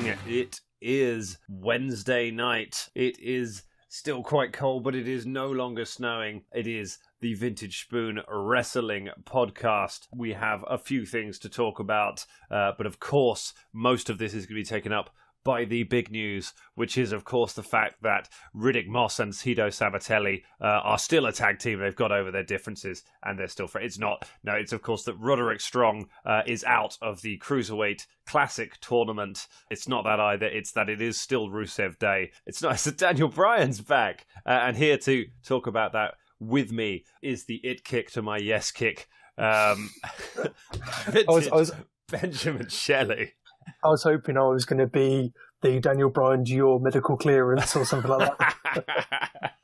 morning. It is Wednesday night. It is still quite cold, but it is no longer snowing. It is the Vintage Spoon Wrestling Podcast. We have a few things to talk about, but of course, most of this is going to be taken up by the big news, which is, of course, the fact that Riddick Moss and Cito Sabatelli are still a tag team. They've got over their differences, and they're still friends. It's not. No, it's, of course, that Roderick Strong is out of the Cruiserweight Classic tournament. It's not that either. It's that it is still Rusev Day. It's not. It's that Daniel Bryan's back. And here to talk about that with me is the it kick to my yes kick. I was Benjamin Shelley. I was hoping I was going to be the Daniel Bryan to your medical clearance or something like that.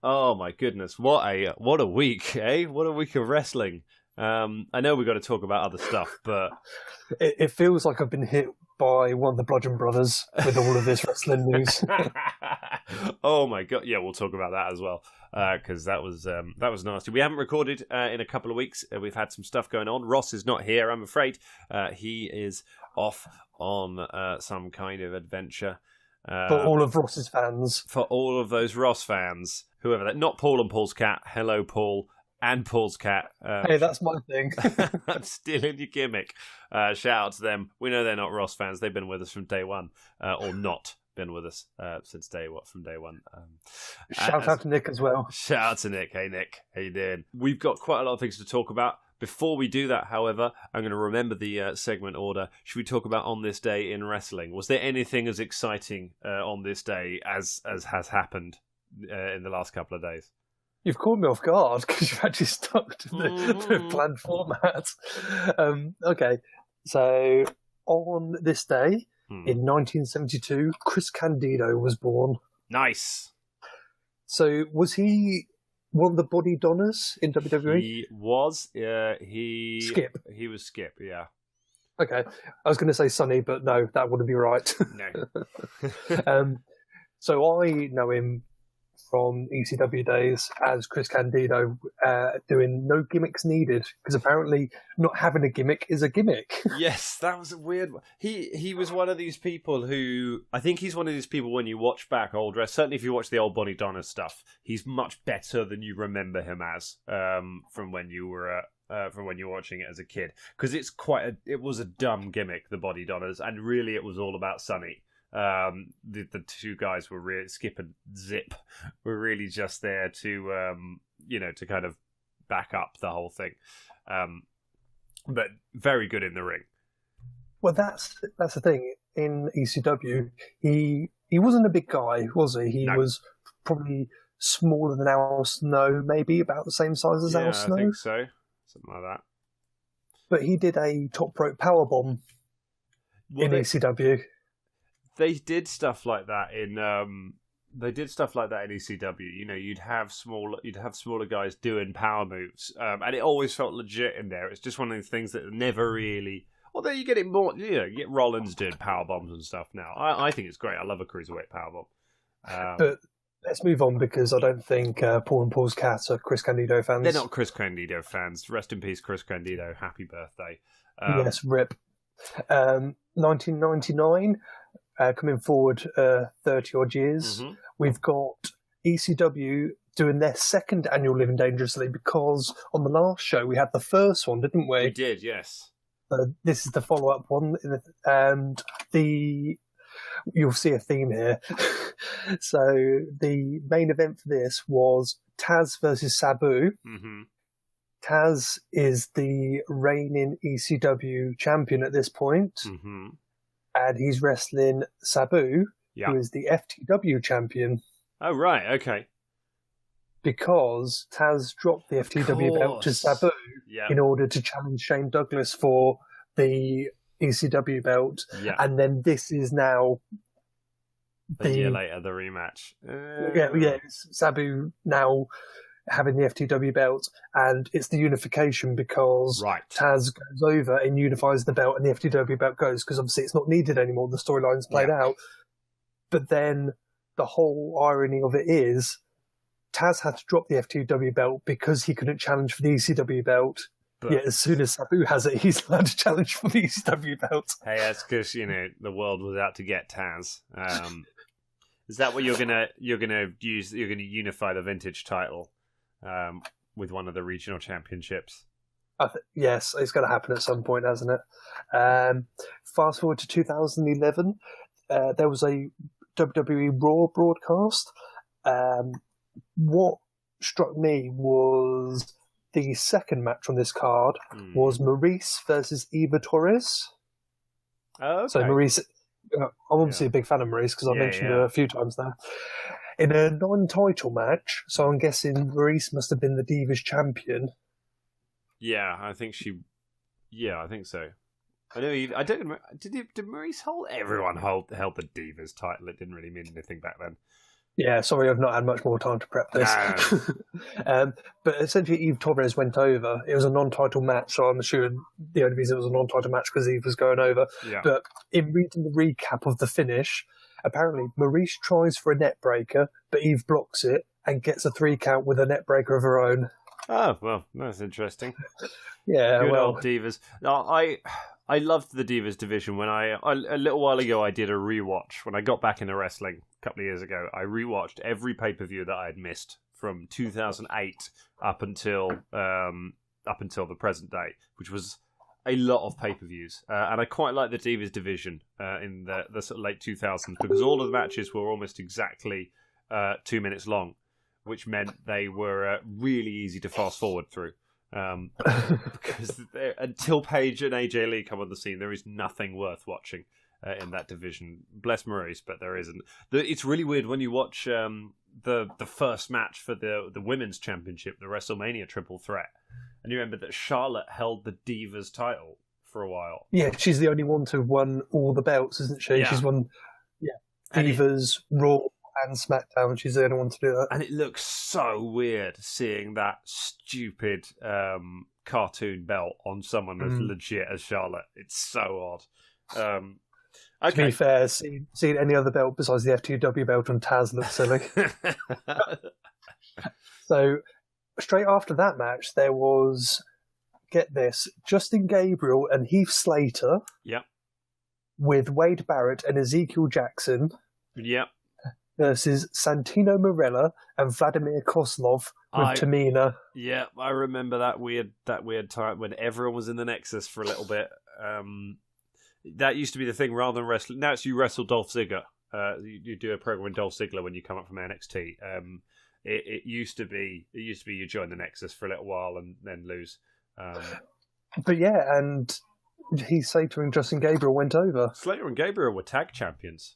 Oh my goodness, what a week, eh? What a week of wrestling. I know we've got to talk about other stuff, but it feels like I've been hit by one of the Bludgeon Brothers with all of this wrestling news. Oh my god, yeah, we'll talk about that as well, because that was nasty. We haven't recorded in a couple of weeks. We've had some stuff going on. Ross is not here, I'm afraid. He is off on some kind of adventure. For all of Ross's fans. For all of those Ross fans, whoever that, not Paul and Paul's cat. Hello, Paul. And Paul's cat. Hey, that's my thing. I'm stealing your gimmick. Shout out to them. We know they're not Ross fans. They've been with us from day one, or not been with us since from day one. Shout out to Nick as well. Shout out to Nick. Hey, Nick. How you doing? We've got quite a lot of things to talk about. Before we do that, however, I'm going to remember the segment order. Should we talk about On This Day in Wrestling? Was there anything as exciting on this day as has happened in the last couple of days? You've caught me off guard because you've actually stuck to the planned format. Okay, so on this day in 1972, Chris Candido was born. Nice. So was he one of the body donners in WWE? He was. Skip. He was Skip, yeah. Okay, I was going to say Sonny, but no, that wouldn't be right. No. So I know him from ECW days as Chris Candido, doing no gimmicks needed, because apparently not having a gimmick is a gimmick. Yes, that was a weird one. He was one of these people who, I think he's one of these people when you watch back old wrestling, certainly if you watch the old Bonnie Donna stuff, he's much better than you remember him as from when you were watching it as a kid, because it was a dumb gimmick, the Body Donners, and really it was all about Sonny. The two guys were really, Skip and Zip were really just there to to kind of back up the whole thing, but very good in the ring. Well, that's the thing in ECW. He wasn't a big guy, was he? He was probably smaller than Al Snow, maybe about the same size as Al Snow. I think so, something like that. But he did a top rope powerbomb in ECW. They did stuff like that in ECW. You know, you'd have smaller guys doing power moves, and it always felt legit in there. It's just one of those things that never really. Although you get it more, you get Rollins doing power bombs and stuff now. I think it's great. I love a cruiserweight power bomb. But let's move on, because I don't think Paul and Paul's Cat are Chris Candido fans. They're not Chris Candido fans. Rest in peace, Chris Candido. Happy birthday. Yes, rip. 1999. Coming forward 30-odd years, we've got ECW doing their second annual Living Dangerously, because on the last show we had the first one, didn't we? We did, yes. This is the follow-up one, and you'll see a theme here. So the main event for this was Taz versus Sabu. Mm-hmm. Taz is the reigning ECW champion at this point. Mm-hmm. And he's wrestling Sabu, who is the FTW champion. Oh, right, okay. Because Taz dropped the FTW belt to Sabu in order to challenge Shane Douglas for the ECW belt. Yeah. And then this is now a year later, the rematch. It's Sabu now having the FTW belt, and it's the unification, because Taz goes over and unifies the belt, and the FTW belt goes, because obviously it's not needed anymore. The storyline's played out. But then the whole irony of it is Taz had to drop the FTW belt because he couldn't challenge for the ECW belt But yeah, as soon as Sabu has it, he's allowed to challenge for the ECW belt. hey, that's because the world was out to get Taz. Is that what you're gonna use? You're gonna unify the vintage title with one of the regional championships. Yes, it's going to happen at some point, hasn't it? Fast forward to 2011, there was a WWE Raw broadcast. What struck me was the second match on this card was Maurice versus Eva Torres. Oh, okay. So Maurice, I'm obviously a big fan of Maurice because I mentioned her a few times now. In a non-title match, so I'm guessing Maurice must have been the Divas champion. Yeah, I think she. Yeah, I think so. I know. I don't. Did Maurice hold? Everyone held the Divas title. It didn't really mean anything back then. Yeah, sorry, I've not had much more time to prep this. No. But essentially, Eve Torres went over. It was a non-title match, so I'm assuming the only reason it was a non-title match because Eve was going over. Yeah. But in reading the recap of the finish, apparently Maurice tries for a net breaker, but Eve blocks it and gets a 3 count with a net breaker of her own. Oh, well, that's interesting. Yeah, Good well, old Divas. No, I loved the Divas division. When a little while ago, I did a rewatch. When I got back into wrestling a couple of years ago, I rewatched every pay-per-view that I had missed from 2008 up until the present day, which was a lot of pay-per-views. And I quite like the Divas division in the sort of late 2000s because all of the matches were almost exactly 2 minutes long, which meant they were really easy to fast forward through. Because until Paige and AJ Lee come on the scene, there is nothing worth watching in that division. Bless Maurice, but there isn't. It's really weird when you watch the first match for the women's championship, the WrestleMania Triple Threat, and you remember that Charlotte held the Divas title for a while. Yeah, she's the only one to have won all the belts, isn't she? Yeah. She's won Divas, Raw, and SmackDown. She's the only one to do that. And it looks so weird seeing that stupid cartoon belt on someone as legit as Charlotte. It's so odd. Okay. To be fair, seeing any other belt besides the FTW belt on Taz looks silly. So, straight after that match, there was, get this, Justin Gabriel and Heath Slater. Yep. With Wade Barrett and Ezekiel Jackson. Yep. Versus Santino Marella and Vladimir Kozlov with Tamina. Yeah, I remember that weird time when everyone was in the Nexus for a little bit. That used to be the thing rather than wrestling. Now it's you wrestle Dolph Ziggler. You do a program with Dolph Ziggler when you come up from NXT. It used to be you join the Nexus for a little while and then lose. But yeah, and Heath Slater and Justin Gabriel went over. Slater and Gabriel were tag champions.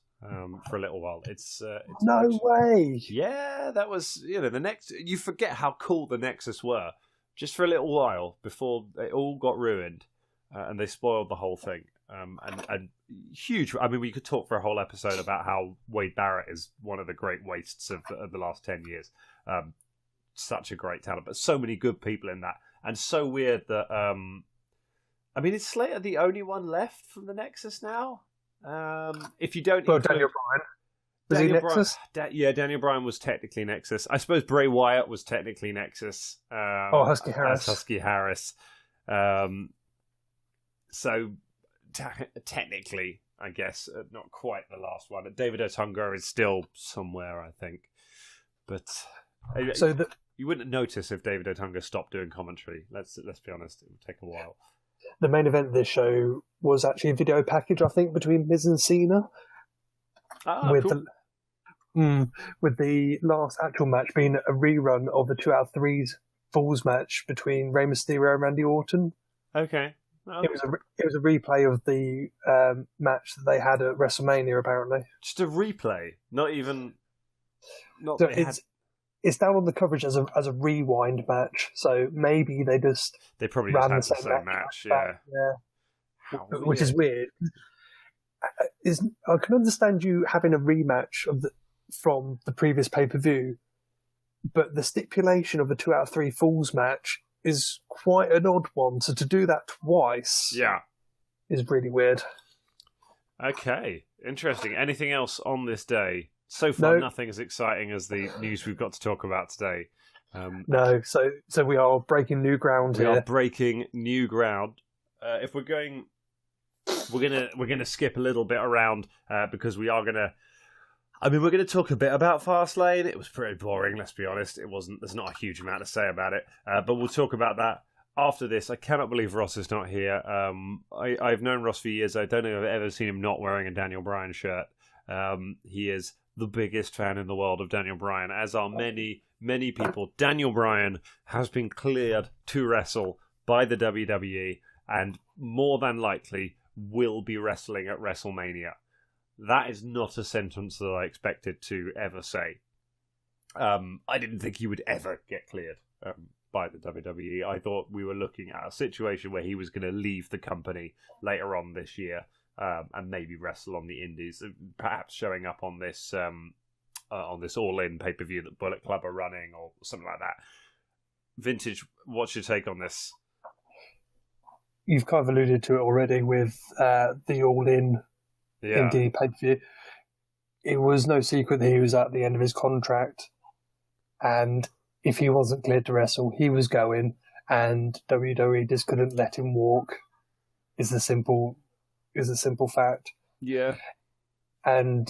For a little while, it's no way. Yeah, that was the next. You forget how cool the Nexus were just for a little while before it all got ruined, and they spoiled the whole thing. And huge. I mean, we could talk for a whole episode about how Wade Barrett is one of the great wastes of the last 10 years. Such a great talent, but so many good people in that, and so weird that. I mean, is Slater the only one left from the Nexus now? If you don't, Daniel Bryan. Was he Nexus? Daniel Bryan was technically Nexus. I suppose Bray Wyatt was technically Nexus. Husky Harris. Husky Harris. So technically, I guess not quite the last one. David Otunga is still somewhere, I think, but you wouldn't notice if David Otunga stopped doing commentary. Let's be honest; it would take a while. The main event of this show was actually a video package, I think, between Miz and Cena. With the last actual match being a rerun of the 2 out of 3 Falls match between Rey Mysterio and Randy Orton. Okay. It was a replay of the match that they had at WrestleMania, apparently. Just a replay, not even. So it's down on the coverage as a rewind match, so maybe they probably just had the same match, yeah. Which is weird. I can understand you having a rematch from the previous pay-per-view, but the stipulation of a 2 out of 3 Falls match is quite an odd one. So to do that twice, is really weird. Okay, interesting. Anything else on this day? So far, nothing as exciting as the news we've got to talk about today. No, so we are breaking new ground here. We are breaking new ground. If we're gonna skip a little bit around because we are gonna. I mean, we're going to talk a bit about Fastlane. It was pretty boring, let's be honest. It wasn't. There's not a huge amount to say about it, but we'll talk about that after this. I cannot believe Ross is not here. I've known Ross for years. I don't think I've ever seen him not wearing a Daniel Bryan shirt. He is the biggest fan in the world of Daniel Bryan, as are many, many people. Daniel Bryan has been cleared to wrestle by the WWE and more than likely will be wrestling at WrestleMania. That is not a sentence that I expected to ever say. I didn't think he would ever get cleared by the WWE. I thought we were looking at a situation where he was going to leave the company later on this year and maybe wrestle on the indies, perhaps showing up on this All-In pay-per-view that Bullet Club are running or something like that. Vintage, what's your take on this? You've kind of alluded to it already with the All-In indy pay-per-view. It was no secret that he was at the end of his contract, and if he wasn't cleared to wrestle, he was going, and WWE just couldn't let him walk. Is a simple fact. Yeah, and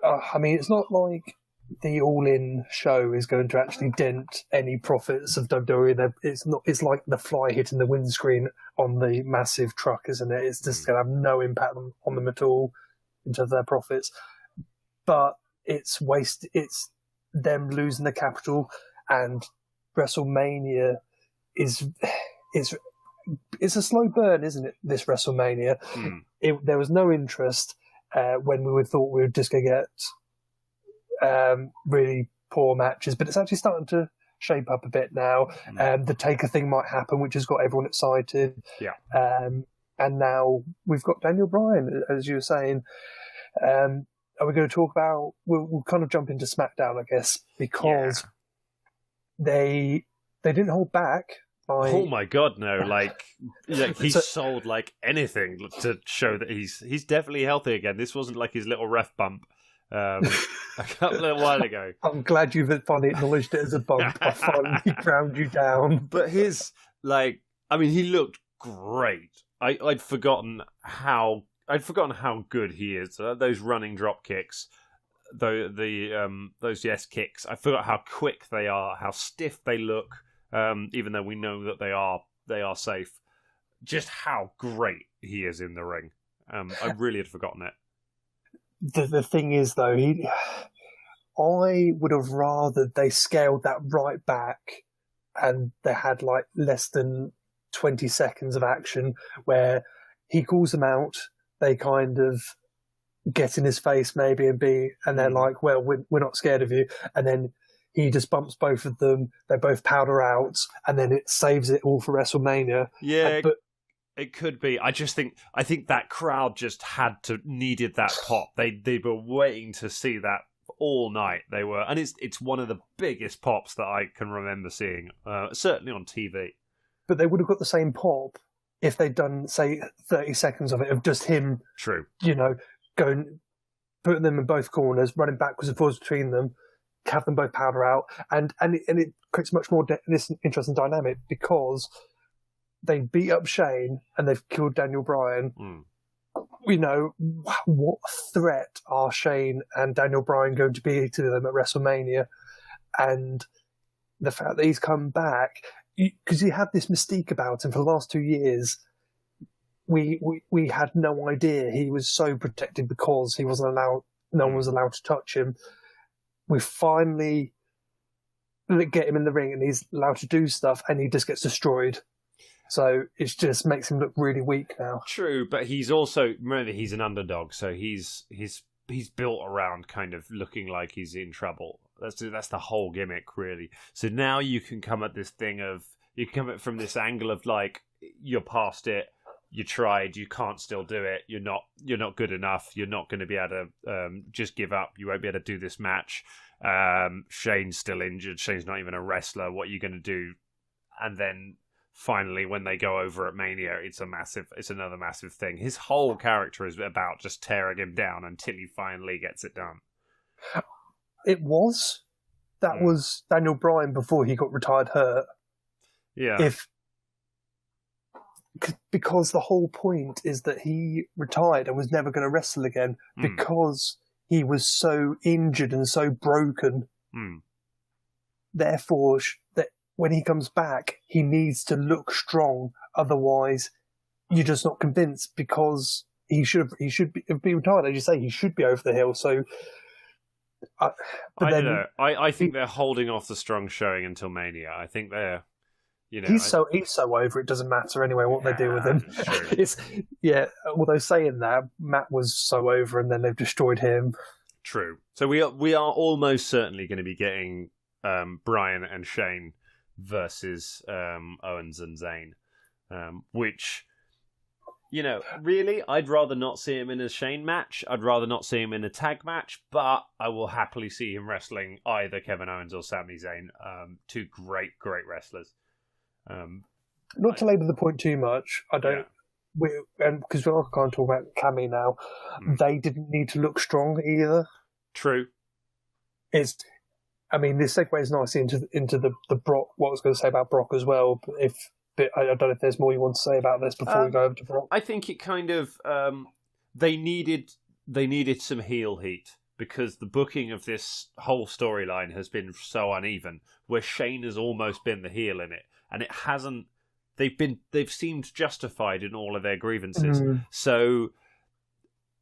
I mean, it's not like the All-In show is going to actually dent any profits of WWE. It's not. It's like the fly hitting the windscreen on the massive truck, isn't it? It's just going to have no impact on them at all in terms of their profits. But it's waste. It's them losing the capital, and WrestleMania is it's a slow burn, isn't it? This WrestleMania, there was no interest when we thought we were just going to get really poor matches, but it's actually starting to shape up a bit now. The Taker thing might happen, which has got everyone excited. Yeah. And now we've got Daniel Bryan, as you were saying. Are we going to talk about? We'll kind of jump into SmackDown, I guess, because they didn't hold back. Oh my god, no! Like he's sold like anything to show that he's definitely healthy again. This wasn't like his little ref bump a little while ago. I'm glad you've finally acknowledged it as a bump. I finally ground you down. But he looked great. I'd forgotten how good he is. Those running drop kicks, those yes kicks. I forgot how quick they are, how stiff they look. Even though we know that they are safe, just how great he is in the ring. I really had forgotten it. The thing is, though, I would have rather they scaled that right back, and they had like less than 20 seconds of action where he calls them out. They kind of get in his face maybe and they're like, well, we're not scared of you, and then he just bumps both of them. They both powder out, and then it saves it all for WrestleMania. Yeah, but it could be. I think that crowd just needed that pop. They were waiting to see that all night. They were, and it's one of the biggest pops that I can remember seeing, certainly on TV. But they would have got the same pop if they'd done, say, 30 seconds of it of just him. True. Going, putting them in both corners, running backwards and forwards between them. Have them both powder out, and it creates much more this interesting dynamic because they beat up Shane and they've killed Daniel Bryan. We know what threat are Shane and Daniel Bryan going to be to them at WrestleMania, and the fact that he's come back because he had this mystique about him for the last 2 years. We had no idea he was so protected because he wasn't allowed. No one was allowed to touch him. We finally get him in the ring and he's allowed to do stuff and he just gets destroyed. So it just makes him look really weak now. True, but he's also, remember, he's an underdog, so he's built around kind of looking like he's in trouble. That's the whole gimmick, really. So now you can come at this thing of, you can come at from this angle of like, you're past it, you tried, you can't still do it, you're not good enough, you're not going to be able to just give up, you won't be able to do this match. Shane's still injured, Shane's not even a wrestler, what are you going to do? And then finally when they go over at Mania, it's another massive thing. His whole character is about just tearing him down until he finally gets it done. It was that was Daniel Bryan before he got retired hurt. Yeah. Because the whole point is that he retired and was never going to wrestle again because he was so injured and so broken. Therefore, that when he comes back, he needs to look strong. Otherwise, you're just not convinced because he should be retired. As you say, he should be over the hill. So, I don't know. I think they're holding off the strong showing until Mania. I think they're. He's so over. It doesn't matter anyway what they do with him. It's Although saying that, Matt was so over, and then they've destroyed him. True. So we are almost certainly going to be getting Bryan and Shane versus Owens and Zayn, which really I'd rather not see him in a Shane match. I'd rather not see him in a tag match, but I will happily see him wrestling either Kevin Owens or Sami Zayn, two great wrestlers. Not to labour the point too much, I don't. Because we're going to talk about Cammy now. They didn't need to look strong either. True. This segues nicely into the Brock. What I was going to say about Brock as well. But I don't know if there's more you want to say about this before we go over to Brock. I think it kind of they needed some heel heat. Because the booking of this whole storyline has been so uneven, where Shane has almost been the heel in it, and it hasn't. They've seemed justified in all of their grievances, so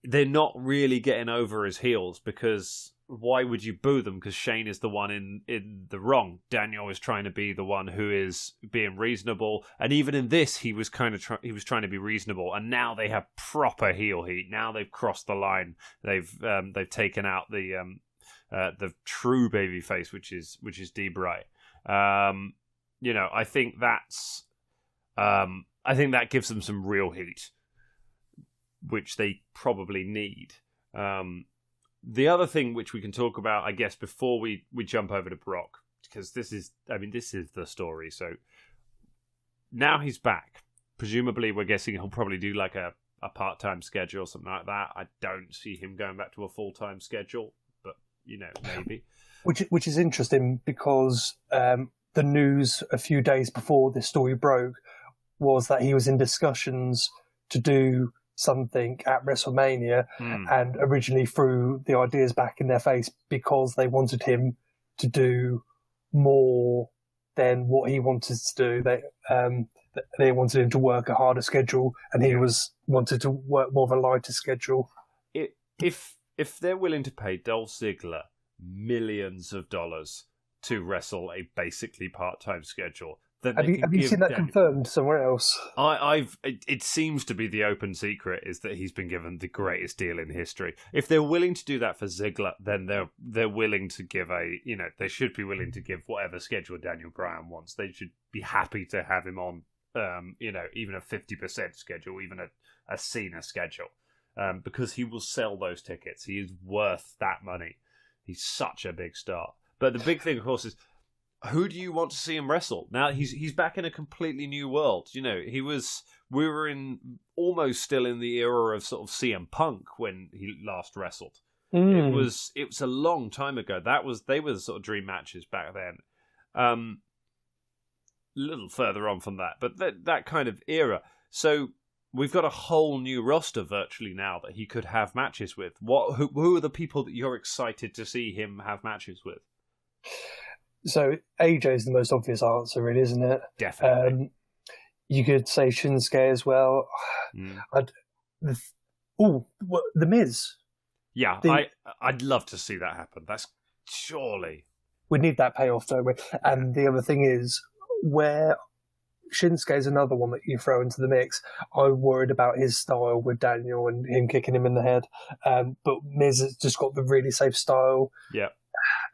they're not really getting over as heels. Because why would you boo them? Because Shane is the one in the wrong. Daniel is trying to be the one who is being reasonable, and even in this, he was kind of trying to be reasonable. And now they have proper heel heat. Now they've crossed the line. They've taken out the true babyface, which is D-Bry. I think that's. I think that gives them some real heat, which they probably need. The other thing which we can talk about, I guess, before we jump over to Brock, because this is the story. So now he's back. Presumably, we're guessing he'll probably do like a part-time schedule or something like that. I don't see him going back to a full-time schedule, but maybe. Which is interesting because the news a few days before this story broke was that he was in discussions to do something at WrestleMania and originally threw the ideas back in their face because they wanted him to do more than what he wanted to do. They wanted him to work a harder schedule and he wanted to work more of a lighter schedule. If they're willing to pay Dolph Ziggler millions of dollars to wrestle a basically part-time schedule, then have you seen that confirmed somewhere else? It seems to be the open secret is that he's been given the greatest deal in history. If they're willing to do that for Ziggler, then they're willing to give they should be willing to give whatever schedule Daniel Bryan wants. They should be happy to have him on even a 50% schedule, even a Cena schedule, because he will sell those tickets. He is worth that money. He's such a big star. But the big thing, of course, is who do you want to see him wrestle? Now he's back in a completely new world. We were almost still in the era of sort of CM Punk when he last wrestled. It was a long time ago. They were the sort of dream matches back then. A little further on from that, but that kind of era. So we've got a whole new roster virtually now that he could have matches with. Who are the people that you're excited to see him have matches with? So AJ is the most obvious answer, really, isn't it? Definitely. You could say Shinsuke as well. The Miz. Yeah, I'd love to see that happen. That's surely. We need that payoff, don't we? And the other thing is, where Shinsuke is another one that you throw into the mix. I'm worried about his style with Daniel and him kicking him in the head. But Miz has just got the really safe style. Yeah.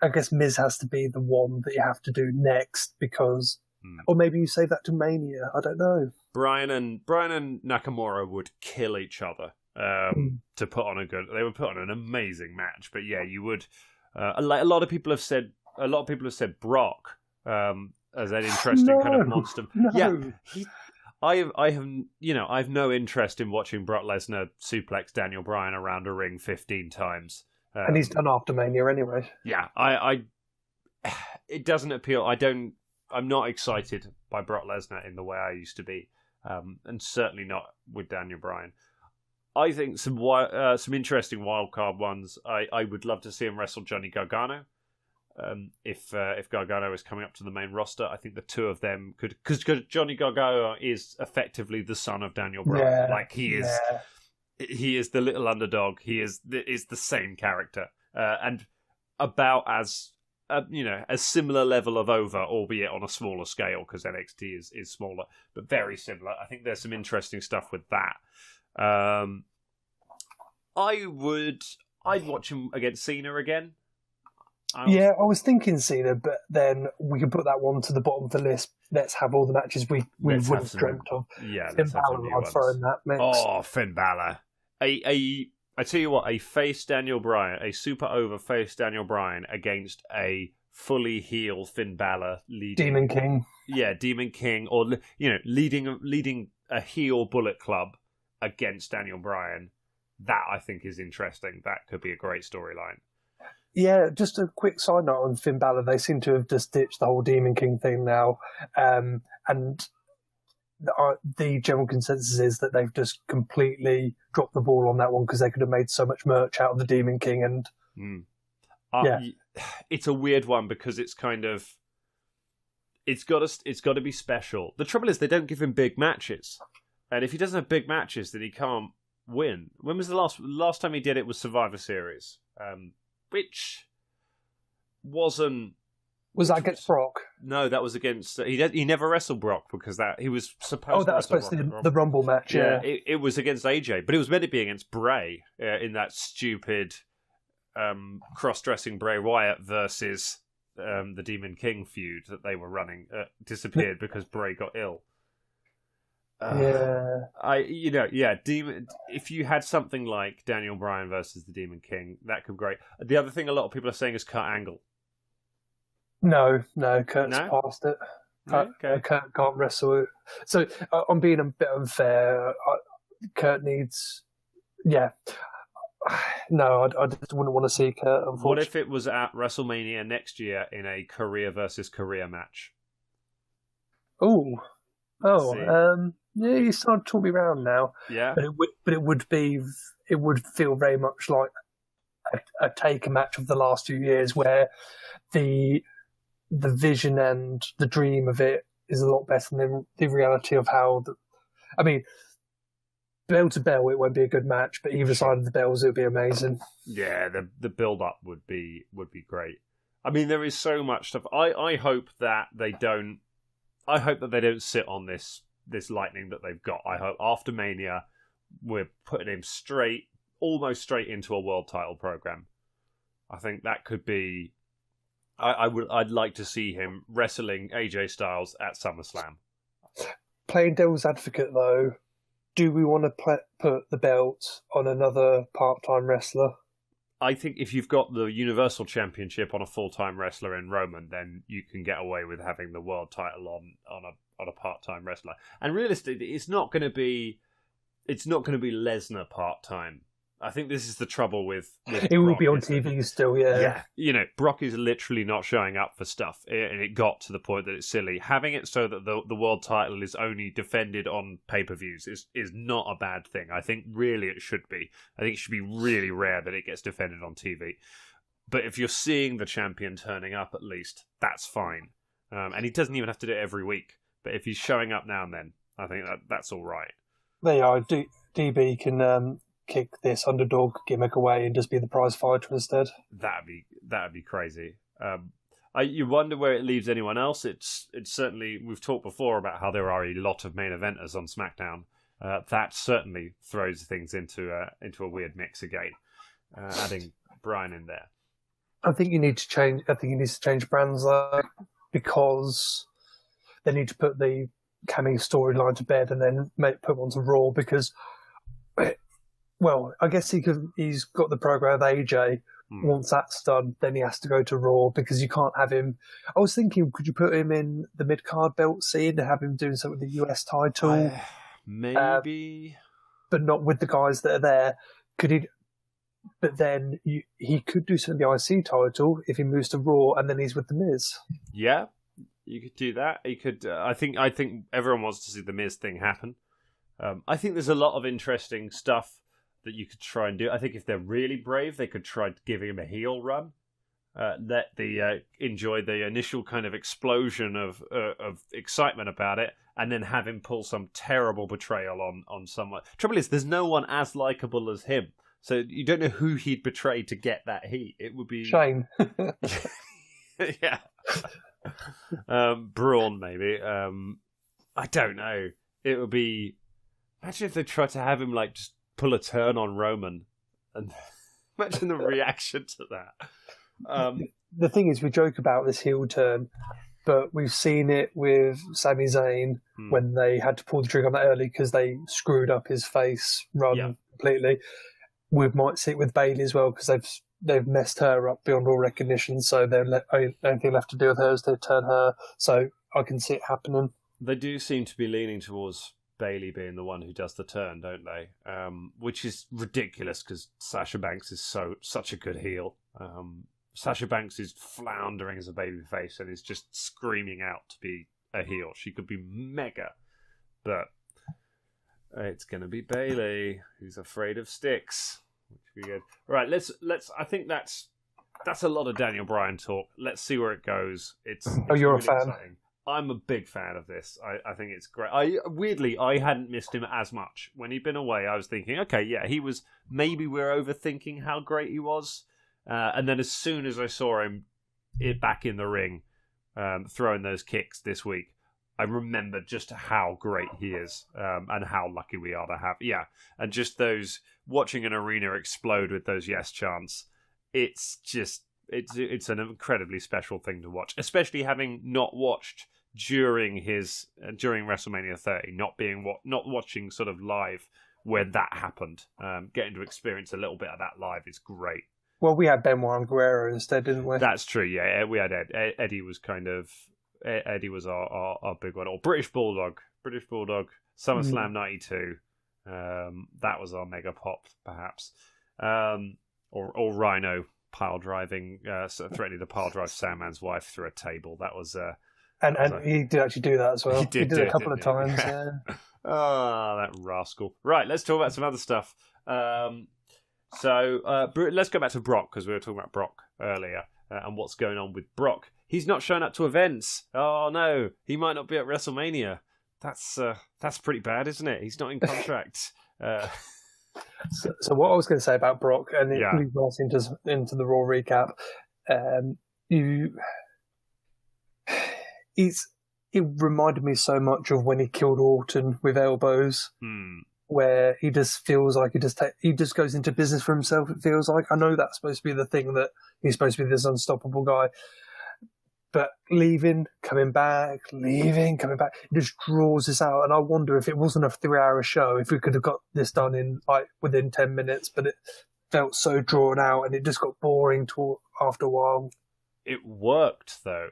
I guess Miz has to be the one that you have to do next because, or maybe you save that to Mania. I don't know. Bryan and Nakamura would kill each other to put on they would put on an amazing match. But yeah, you would. A lot of people have said Brock as an interesting kind of monster. No. Yeah, I have no interest in watching Brock Lesnar suplex Daniel Bryan around a ring 15 times. And he's done after Mania anyway. Yeah, it doesn't appeal. I'm not excited by Brock Lesnar in the way I used to be, and certainly not with Daniel Bryan. I think some interesting wildcard ones. I would love to see him wrestle Johnny Gargano. If Gargano is coming up to the main roster, I think the two of them could, because Johnny Gargano is effectively the son of Daniel Bryan. Like he is the little underdog. He is the same character, and about as a similar level of over, albeit on a smaller scale because NXT is smaller, but very similar. I think there's some interesting stuff with that. I'd watch him against Cena again. I was thinking Cena, but then we can put that one to the bottom of the list. Let's have all the matches we would have dreamt of. Yeah, Finn Balor, I'd throw in that mix. Oh, Finn Balor. I tell you what, a face Daniel Bryan, a super over face Daniel Bryan against a fully heel Finn Balor leading Demon King. Yeah, Demon King, or leading a heel Bullet Club against Daniel Bryan. That I think is interesting. That could be a great storyline. Yeah, just a quick side note on Finn Balor. They seem to have just ditched the whole Demon King thing now, and the general consensus is that they've just completely dropped the ball on that one because they could have made so much merch out of the Demon King. And it's a weird one because it's kind of it's got to be special. The trouble is they don't give him big matches, and if he doesn't have big matches, then he can't win. When was the last time he did it? Was Survivor Series. Which wasn't... Was that against Brock? No, that was against... He never wrestled Brock because he was supposed to... Oh, that was supposed to be the Rumble match, yeah. It was against AJ, but it was meant to be against Bray in that stupid cross-dressing Bray Wyatt versus the Demon King feud that they were running. Disappeared because Bray got ill. Demon. If you had something like Daniel Bryan versus the Demon King, that could be great. The other thing a lot of people are saying is Kurt Angle. No, Kurt's past it. Kurt can't wrestle it. So I'm being a bit unfair. Kurt needs, No, I just wouldn't want to see Kurt. Unfortunately. What if it was at WrestleMania next year in a career versus career match? Yeah, you started to talk me around now. Yeah, but it would feel very much like a taker match of the last few years, where the vision and the dream of it is a lot better than the reality of how. Bell to bell, it won't be a good match, but either side of the bells, it would be amazing. Yeah, the build up would be great. I mean, there is so much stuff. I hope that they don't. I hope that they don't sit on this lightning that they've got. I hope after Mania, we're putting him almost straight into a world title program. I think that could be. I'd like to see him wrestling AJ Styles at SummerSlam. Playing devil's advocate, though, do we want to put the belt on another part-time wrestler? I think if you've got the Universal Championship on a full-time wrestler in Roman, then you can get away with having the world title on a part-time wrestler. And realistically, it's not going to be Lesnar part-time. I think this is the trouble with it will be on TV still, yeah. Yeah, Brock is literally not showing up for stuff, and it got to the point that it's silly. Having it so that the world title is only defended on pay-per-views is not a bad thing. I think really it should be. I think it should be really rare that it gets defended on TV. But if you're seeing the champion turning up, at least, that's fine. And he doesn't even have to do it every week. But if he's showing up now and then, I think that's all right. There you are. DB can kick this underdog gimmick away and just be the prize fighter instead. That'd be crazy. You wonder where it leaves anyone else. It's certainly, we've talked before about how there are a lot of main eventers on SmackDown. That certainly throws things into a weird mix again. Adding Bryan in there. I think you need to change. I think he needs to change brands, because they need to put the Cammy storyline to bed and then put one to Raw, because. Well, I guess he's got the program with AJ. Once that's done, then he has to go to Raw, because you can't have him. I was thinking, could you put him in the mid-card belt scene and have him doing something with the US title? Maybe. But not with the guys that are there. Could he? But then he could do something with the IC title if he moves to Raw, and then he's with The Miz. Yeah, you could do that. He could. I think everyone wants to see the Miz thing happen. I think there's a lot of interesting stuff that you could try and do. I think if they're really brave, they could try giving him a heel run. Enjoy the initial kind of explosion of excitement about it, and then have him pull some terrible betrayal on someone. Trouble is, there's no one as likable as him, so you don't know who he'd betray to get that heat. It would be Shane. Yeah. Braun, maybe. I don't know. It would be. Imagine if they tried to have him like just pull a turn on Roman, and imagine the reaction to that. The thing is, we joke about this heel turn, but we've seen it with Sami Zayn when they had to pull the trigger on that early because they screwed up his face run completely. We might see it with Bayley as well because they've messed her up beyond all recognition. So the only thing left to do with her is to turn her. So I can see it happening. They do seem to be leaning towards Bayley being the one who does the turn, don't they? Which is ridiculous because Sasha Banks is such a good heel. Sasha Banks is floundering as a babyface and is just screaming out to be a heel. She could be mega, but it's going to be Bayley, who's afraid of sticks. Which would be good. Right, let's. I think that's a lot of Daniel Bryan talk. Let's see where it goes. It's you're really a fan. Exciting. I'm a big fan of this. I think it's great. Weirdly, I hadn't missed him as much. When he'd been away, I was thinking, okay, yeah, he was, maybe we're overthinking how great he was. And then as soon as I saw him back in the ring, throwing those kicks this week, I remembered just how great he is, and how lucky we are to have. Yeah, and just those, watching an arena explode with those yes chants, it's an incredibly special thing to watch, especially having not watched during WrestleMania 30, not watching sort of live when that happened. Getting to experience a little bit of that live is great. Well, we had Benoit and Guerrero instead, didn't we? That's true. Yeah, we had Eddie was Eddie was our big one, or British Bulldog, SummerSlam '92. That was our mega pop, perhaps, or Rhino pile driving, threatening to pile drive Sandman's wife through a table. That was and he did actually do that as well. He did it a couple of times. Yeah. Oh, that rascal! Right, let's talk about some other stuff. So let's go back to Brock, because we were talking about Brock earlier, and what's going on with Brock. He's not showing up to events. Oh no, he might not be at WrestleMania. That's pretty bad, isn't it? He's not in contract. So what I was going to say about Brock, and it leads us into the Raw recap. It reminded me so much of when he killed Orton with elbows. Where he just feels like he just goes into business for himself. It feels like, I know that's supposed to be the thing, that he's supposed to be this unstoppable guy, but coming back, it just draws this out. And I wonder if it wasn't a 3-hour show, if we could have got this done in within 10 minutes, but it felt so drawn out and it just got boring after a while. It worked though.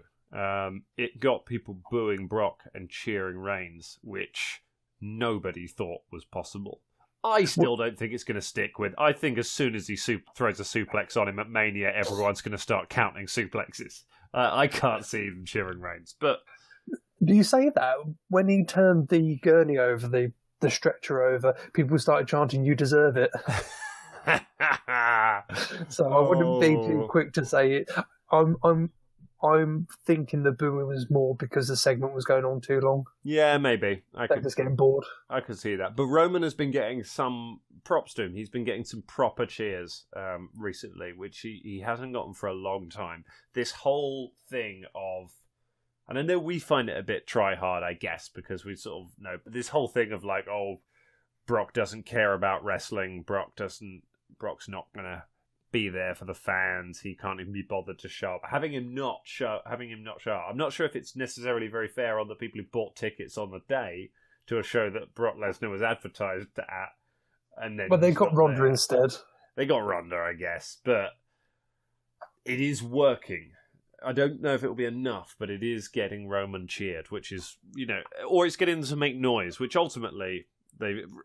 It got people booing Brock and cheering Reigns, which nobody thought was possible. I still don't think it's going to stick with. I think as soon as he throws a suplex on him at Mania, everyone's going to start counting suplexes. I can't see them cheering Reigns. But do you say that when he turned the gurney over, the stretcher over, people started chanting, "You deserve it"? So I wouldn't be too quick to say it. I'm thinking the booing was more because the segment was going on too long. Yeah, maybe. They're just getting bored. I could see that. But Roman has been getting some props to him. He's been getting some proper cheers recently, which he hasn't gotten for a long time. This whole thing of... And I know we find it a bit try-hard, I guess, because we sort of know... But this whole thing of like, oh, Brock doesn't care about wrestling. Brock's not going to be there for the fans. He can't even be bothered to show up. Having him not show up. I'm not sure if it's necessarily very fair on the people who bought tickets on the day to a show that Brock Lesnar was advertised at. And then, but they got Ronda instead. They got Ronda, I guess, but it is working. I don't know if it will be enough, but it is getting Roman cheered, which is, or it's getting them to make noise, which ultimately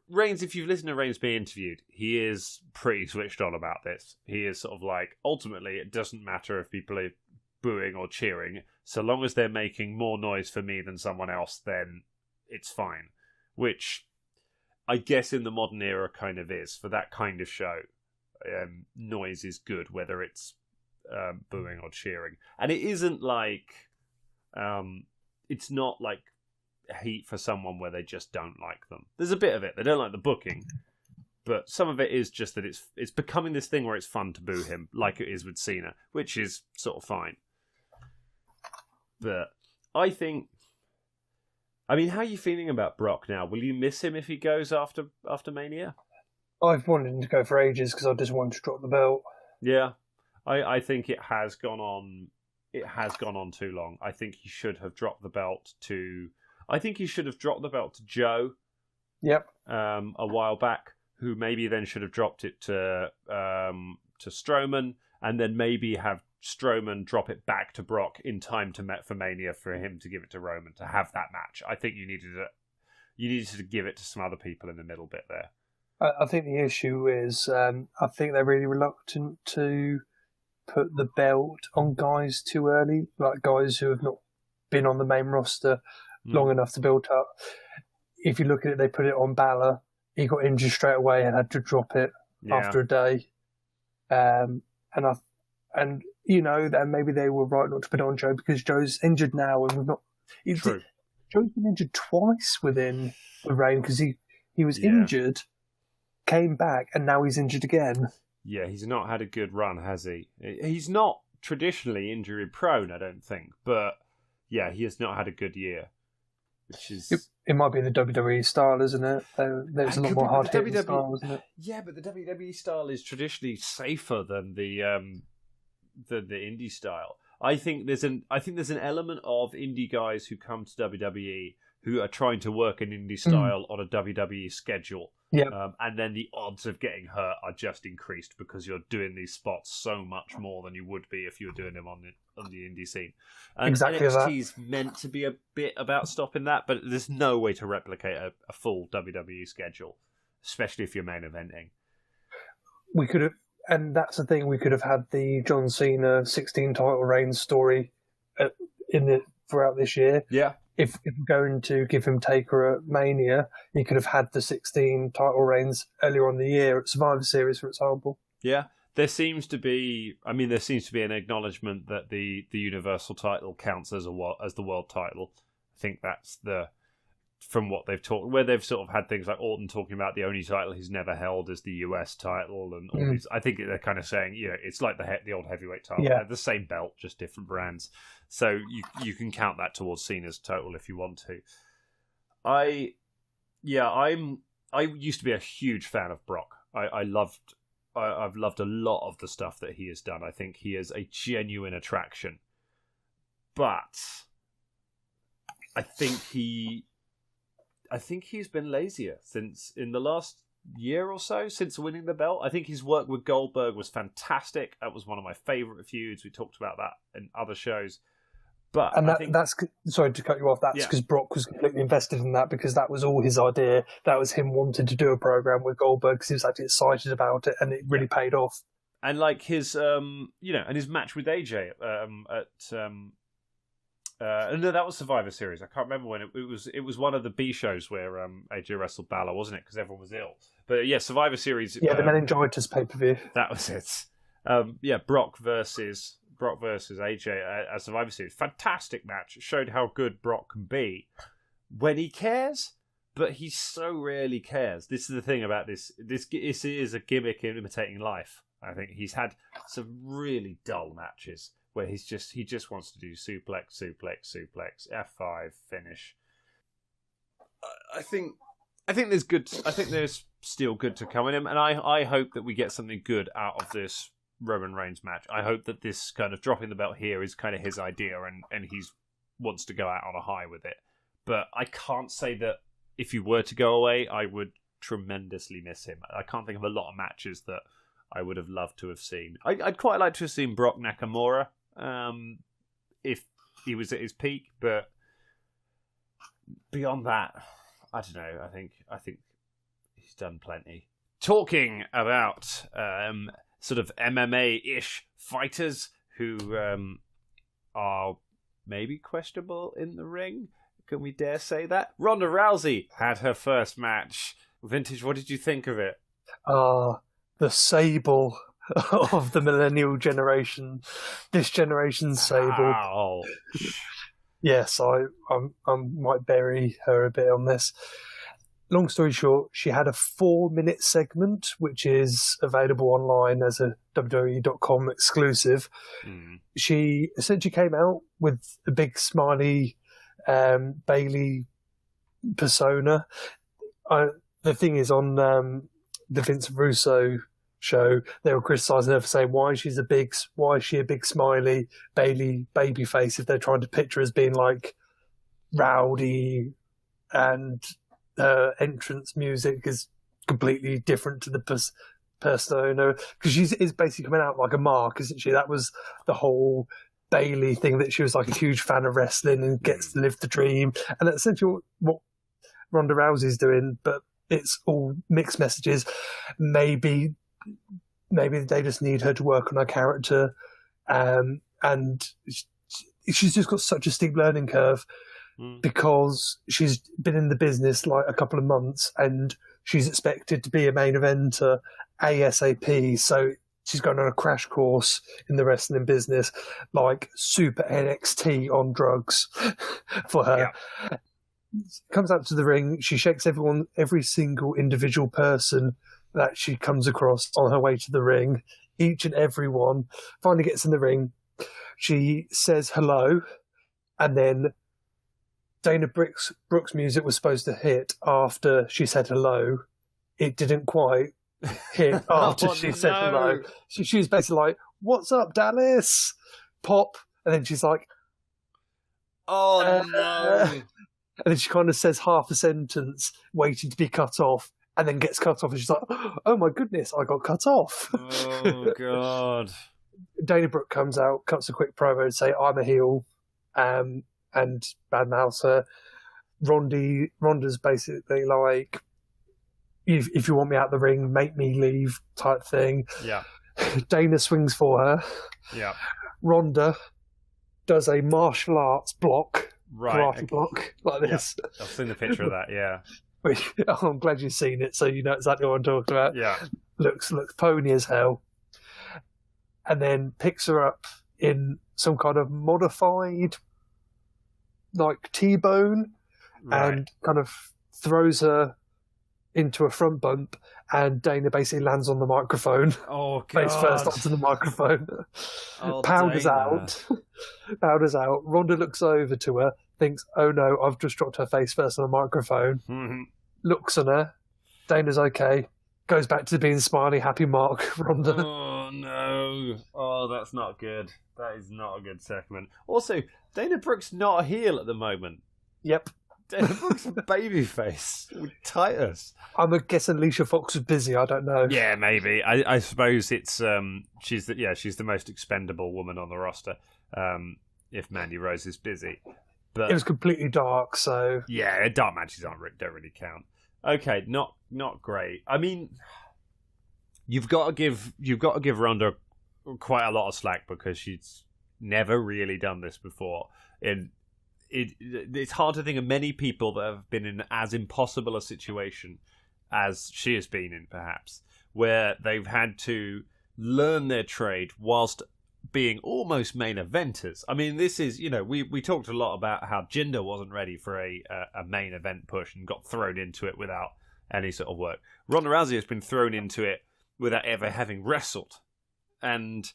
Reigns, if you've listened to Reigns being interviewed, he is pretty switched on about this. He is sort of like, ultimately, it doesn't matter if people are booing or cheering, so long as they're making more noise for me than someone else, then it's fine. Which I guess in the modern era kind of is. For that kind of show, noise is good, whether it's booing or cheering. And it isn't like... it's not like heat for someone where they just don't like them. There's a bit of it. They don't like the booking, but some of it is just that it's becoming this thing where it's fun to boo him, like it is with Cena, which is sort of fine. But I mean, how are you feeling about Brock now? Will you miss him if he goes after Mania? I've wanted him to go for ages because I just wanted to drop the belt. Yeah, I think it has gone on. It has gone on too long. I think he should have dropped the belt to. I think he should have dropped the belt to Joe. Yep. A while back, who maybe then should have dropped it to Strowman, and then maybe have Strowman drop it back to Brock in time for Mania for him to give it to Roman to have that match. I think you needed to give it to some other people in the middle bit there. I think the issue is I think they're really reluctant to put the belt on guys too early, like guys who have not been on the main roster long enough to build up. If you look at it, they put it on Balor. He got injured straight away and had to drop it after a day. And maybe they were right not to put it on Joe because Joe's injured now and we've not. True. Joe's been injured twice within the reign because he was injured, came back, and now he's injured again. Yeah, he's not had a good run, has he? He's not traditionally injury prone, I don't think, but yeah, he has not had a good year. Which is it might be the WWE style, isn't it? There's a lot more hard hitting style, isn't it? Yeah, but the WWE style is traditionally safer than the indie style. I think there's an element of indie guys who come to WWE who are trying to work an indie style on a WWE schedule. Yeah. And then the odds of getting hurt are just increased because you're doing these spots so much more than you would be if you were doing them on the indie scene. And exactly NXT's meant to be a bit about stopping that, but there's no way to replicate a full WWE schedule, especially if you're main eventing. We could have, and that's the thing, we could have had the John Cena 16 title reign story throughout this year. Yeah. If we're going to give him Taker at Mania, he could have had the 16 title reigns earlier on in the year at Survivor Series, for example. Yeah, there seems to be an acknowledgement that the Universal title counts as the world title. I think that's from what they've talked, where they've sort of had things like Orton talking about the only title he's never held is the US title, and all these. I think they're kind of saying, it's like the old heavyweight title. Yeah. The same belt, just different brands. So you can count that towards Cena's total if you want to. I used to be a huge fan of Brock. I've loved a lot of the stuff that he has done. I think he is a genuine attraction. But I think he's been lazier since in the last year or so since winning the belt. I think his work with Goldberg was fantastic. That was one of my favourite feuds. We talked about that in other shows. But that's sorry to cut you off. That's because Brock was completely invested in that because that was all his idea. That was him wanting to do a program with Goldberg because he was actually excited about it, and it really paid off. And like his, and his match with AJ no, that was Survivor Series. I can't remember when it was one of the B shows where AJ wrestled Balor, wasn't it? Because everyone was ill. But yeah, Survivor Series. Yeah, the meningitis pay-per-view. That was it. Brock versus AJ at Survivor Series. Fantastic match. It showed how good Brock can be when he cares, but he so rarely cares. This is the thing about this. This is a gimmick imitating life. I think he's had some really dull matches where he just wants to do suplex, F5 finish. I think there's still good to come in him, and I hope that we get something good out of this Roman Reigns match. I hope that this kind of dropping the belt here is kind of his idea, and he wants to go out on a high with it. But I can't say that if he were to go away, I would tremendously miss him. I can't think of a lot of matches that I would have loved to have seen. I'd quite like to have seen Brock Nakamura if he was at his peak, but beyond that, I don't know. I think done plenty. Talking about sort of MMA-ish fighters who are maybe questionable in the ring. Can we dare say that? Ronda Rousey had her first match. Vintage, what did you think of it? The Sable of the millennial generation. This generation's Sable. Wow. Yes, I might bury her a bit on this. Long story short, she had a 4-minute segment, which is available online as a WWE.com exclusive. She essentially came out with a big smiley Bailey persona. The thing is, on the Vince Russo show, they were criticising her for saying why is she a big smiley Bailey baby face if they're trying to picture her as being like rowdy, and her entrance music is completely different to the persona, because she is basically coming out like a mark, isn't she? That was the whole Bailey thing, that she was like a huge fan of wrestling and gets to live the dream, and that's essentially what Ronda Rousey's doing, but it's all mixed messages. Maybe they just need her to work on her character, and she's just got such a steep learning curve because she's been in the business like a couple of months and she's expected to be a main eventer ASAP. So she's going on a crash course in the wrestling business, like super NXT on drugs for her. Yeah. Comes out to the ring, she shakes every single individual person that she comes across on her way to the ring, each and every one. Finally gets in the ring, she says hello, and then Dana Brooks' music was supposed to hit after she said hello. It didn't quite hit after she said hello. She was basically like, "What's up, Dallas?" Pop, and then she's like, "Oh no." And then she kind of says half a sentence, waiting to be cut off, and then gets cut off, and she's like, "Oh my goodness, I got cut off." Oh God. Dana Brooke comes out, cuts a quick promo and say, "I'm a heel," and badmouths her. Ronda's basically like, if you want me out the ring, make me leave type thing. Yeah. Dana swings for her. Yeah. Ronda does a martial arts block, karate block, like this. Yeah. I've seen the picture of that, yeah. I'm glad you've seen it, so you know exactly what I'm talking about. Yeah. Looks pony as hell. And then picks her up in some kind of modified, like, T-bone, and kind of throws her into a front bump, and Dana basically lands on the microphone. Oh, God. Face first onto the microphone. Oh, Powders out. Ronda looks over to her, thinks, "Oh no, I've just dropped her face first on the microphone." Mm-hmm. Looks on her. Dana's okay. Goes back to being smiley, happy Mark Ronda. Oh, no. Oh, that's not good. That is not a good segment. Also, Dana Brooke's not a heel at the moment. Yep. Dana Brooke's a babyface with Titus. I'm guessing Alicia Fox was busy. I don't know. Yeah, maybe. I suppose it's she's the most expendable woman on the roster. If Mandy Rose is busy, but it was completely dark. So yeah, dark matches don't really count. Okay, not great. I mean, you've got to give Ronda quite a lot of slack because she's never really done this before. It's hard to think of many people that have been in as impossible a situation as she has been in, perhaps, where they've had to learn their trade whilst being almost main eventers. I mean, this is, we talked a lot about how Jinder wasn't ready for a main event push and got thrown into it without any sort of work. Ronda Rousey has been thrown into it without ever having wrestled, and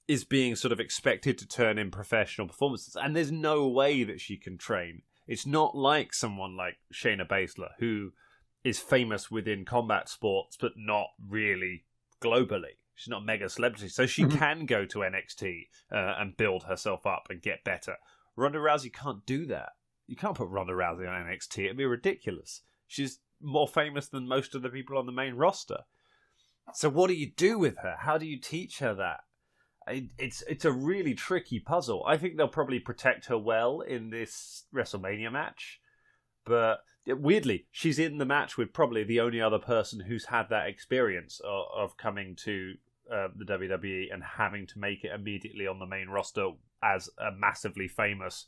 is being sort of expected to turn in professional performances, and there's no way that she can train. It's not like someone like Shayna Baszler, who is famous within combat sports, but not really globally. She's not a mega celebrity, so she can go to NXT and build herself up and get better. Ronda Rousey can't do that. You can't put Ronda Rousey on NXT. It'd be ridiculous. She's more famous than most of the people on the main roster. So what do you do with her? How do you teach her that? It's a really tricky puzzle. I think they'll probably protect her well in this WrestleMania match, but weirdly, she's in the match with probably the only other person who's had that experience of coming to the WWE and having to make it immediately on the main roster as a massively famous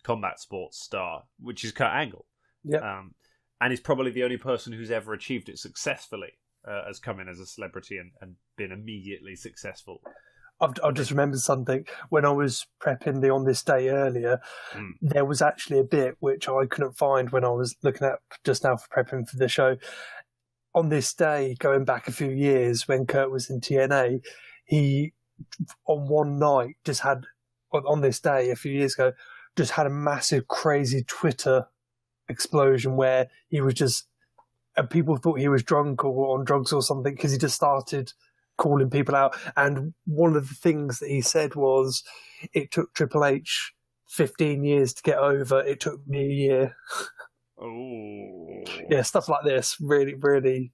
combat sports star, which is Kurt Angle. Yeah. And is probably the only person who's ever achieved it successfully, has come in as a celebrity and been immediately successful. I've just remembered something. When I was prepping the On This Day earlier, there was actually a bit which I couldn't find when I was looking at just now for prepping for the show. On this day, going back a few years when Kurt was in TNA, he, on one night, just had, on this day a few years ago, just had a massive, crazy Twitter explosion where he was just, and people thought he was drunk or on drugs or something because he just started calling people out. And one of the things that he said was, it took Triple H 15 years to get over. It took me a year. Oh. Yeah, stuff like this. Really, really.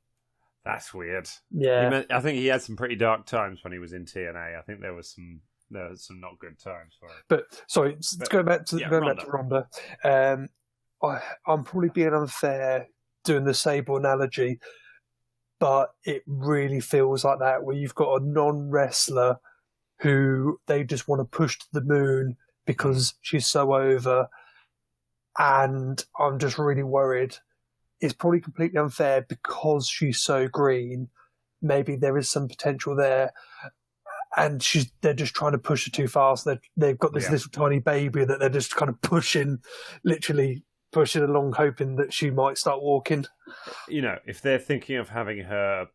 That's weird. Yeah. I think he had some pretty dark times when he was in TNA. I think there was some not good times for him. But, sorry, going back to Ronda. I'm probably being unfair doing the Sable analogy, but it really feels like that, where you've got a non-wrestler who they just want to push to the moon because she's so over, and I'm just really worried. It's probably completely unfair because she's so green. Maybe there is some potential there, and they're just trying to push her too fast. They've got this little tiny baby that they're just kind of literally pushing along, hoping that she might start walking. You know, if they're thinking of having her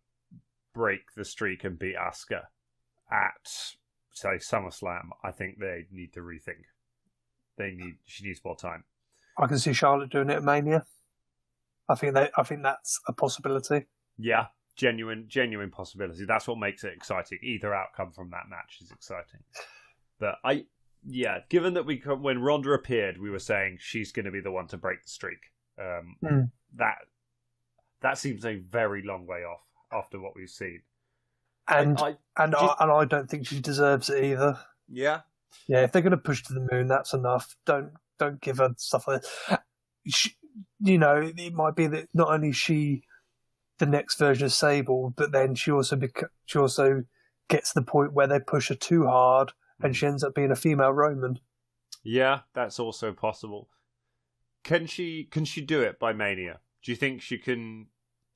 break the streak and beat Asuka at, say, SummerSlam, I think they need to rethink. She needs more time. I can see Charlotte doing it at Mania. I think that's a possibility. Yeah, genuine possibility. That's what makes it exciting. Either outcome from that match is exciting. But given that when Ronda appeared, we were saying she's going to be the one to break the streak. That seems a very long way off after what we've seen. And I don't think she deserves it either. Yeah. Yeah, if they're going to push to the moon, that's enough. Don't give her stuff like that. It might be that not only is she the next version of Sable, but then she also gets to the point where they push her too hard, and she ends up being a female Roman. Yeah, that's also possible. Can she do it by Mania? Do you think she can?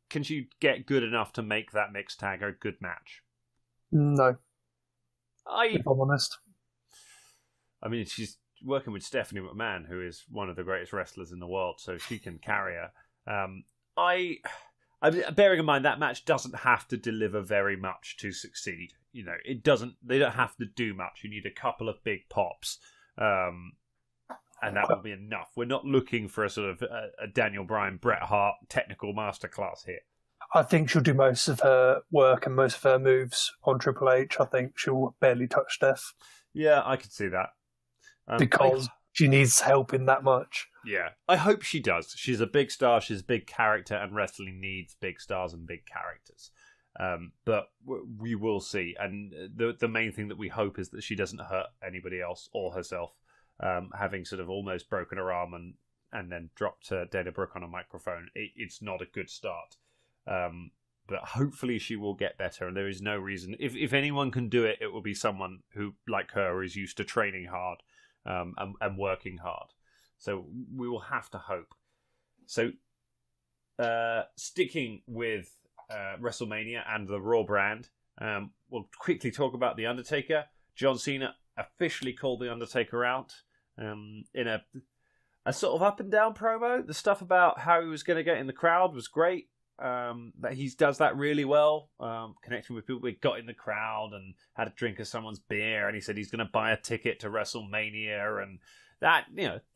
Can she get good enough to make that mixed tag a good match? No. If I'm honest. I mean, she's working with Stephanie McMahon, who is one of the greatest wrestlers in the world, so she can carry her. Bearing in mind that match doesn't have to deliver very much to succeed. It doesn't. They don't have to do much. You need a couple of big pops, and that will be enough. We're not looking for a sort of a Daniel Bryan, Bret Hart technical masterclass here. I think she'll do most of her work and most of her moves on Triple H. I think she'll barely touch Steph. Yeah, I could see that. Because she needs help in that much. Yeah, I hope she does. She's a big star, she's a big character, and wrestling needs big stars and big characters. But we will see. And the main thing that we hope is that she doesn't hurt anybody else or herself, having sort of almost broken her arm and then dropped Dana Brooke on a microphone. It's not a good start. But hopefully she will get better, and there is no reason. If anyone can do it, it will be someone who, like her, is used to training hard and working hard. So we will have to hope. So sticking with WrestleMania and the Raw brand, we'll quickly talk about The Undertaker. John Cena officially called The Undertaker out in a sort of up and down promo. The stuff about how he was going to get in the crowd was great. That he does that really well, connecting with people. He got in the crowd and had a drink of someone's beer, and he said he's going to buy a ticket to WrestleMania, and that,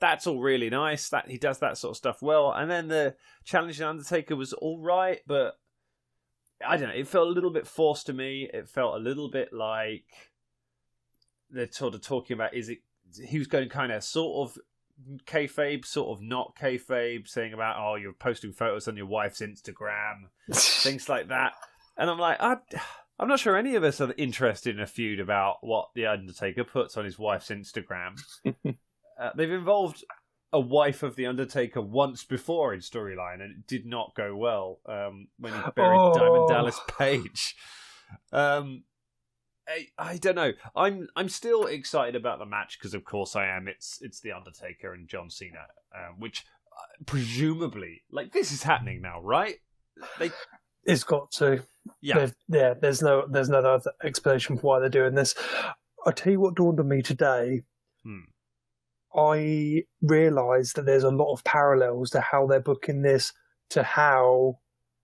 that's all really nice. That he does that sort of stuff well. And then the challenge of Undertaker was all right, but I don't know. It felt a little bit forced to me. It felt a little bit like they're sort of talking about he was going kind of sort of kayfabe, sort of not kayfabe, saying about, you're posting photos on your wife's Instagram, things like that. And I'm like, I'm not sure any of us are interested in a feud about what The Undertaker puts on his wife's Instagram. They've involved a wife of the Undertaker once before in storyline, and it did not go well when he buried Diamond Dallas Page. I don't know. I'm still excited about the match because, of course, I am. It's the Undertaker and John Cena, which presumably, like, this is happening now, right? It's got to. Yeah. There's no other explanation for why they're doing this. I'll tell you what dawned on me today. I realised that there's a lot of parallels to how they're booking this to how,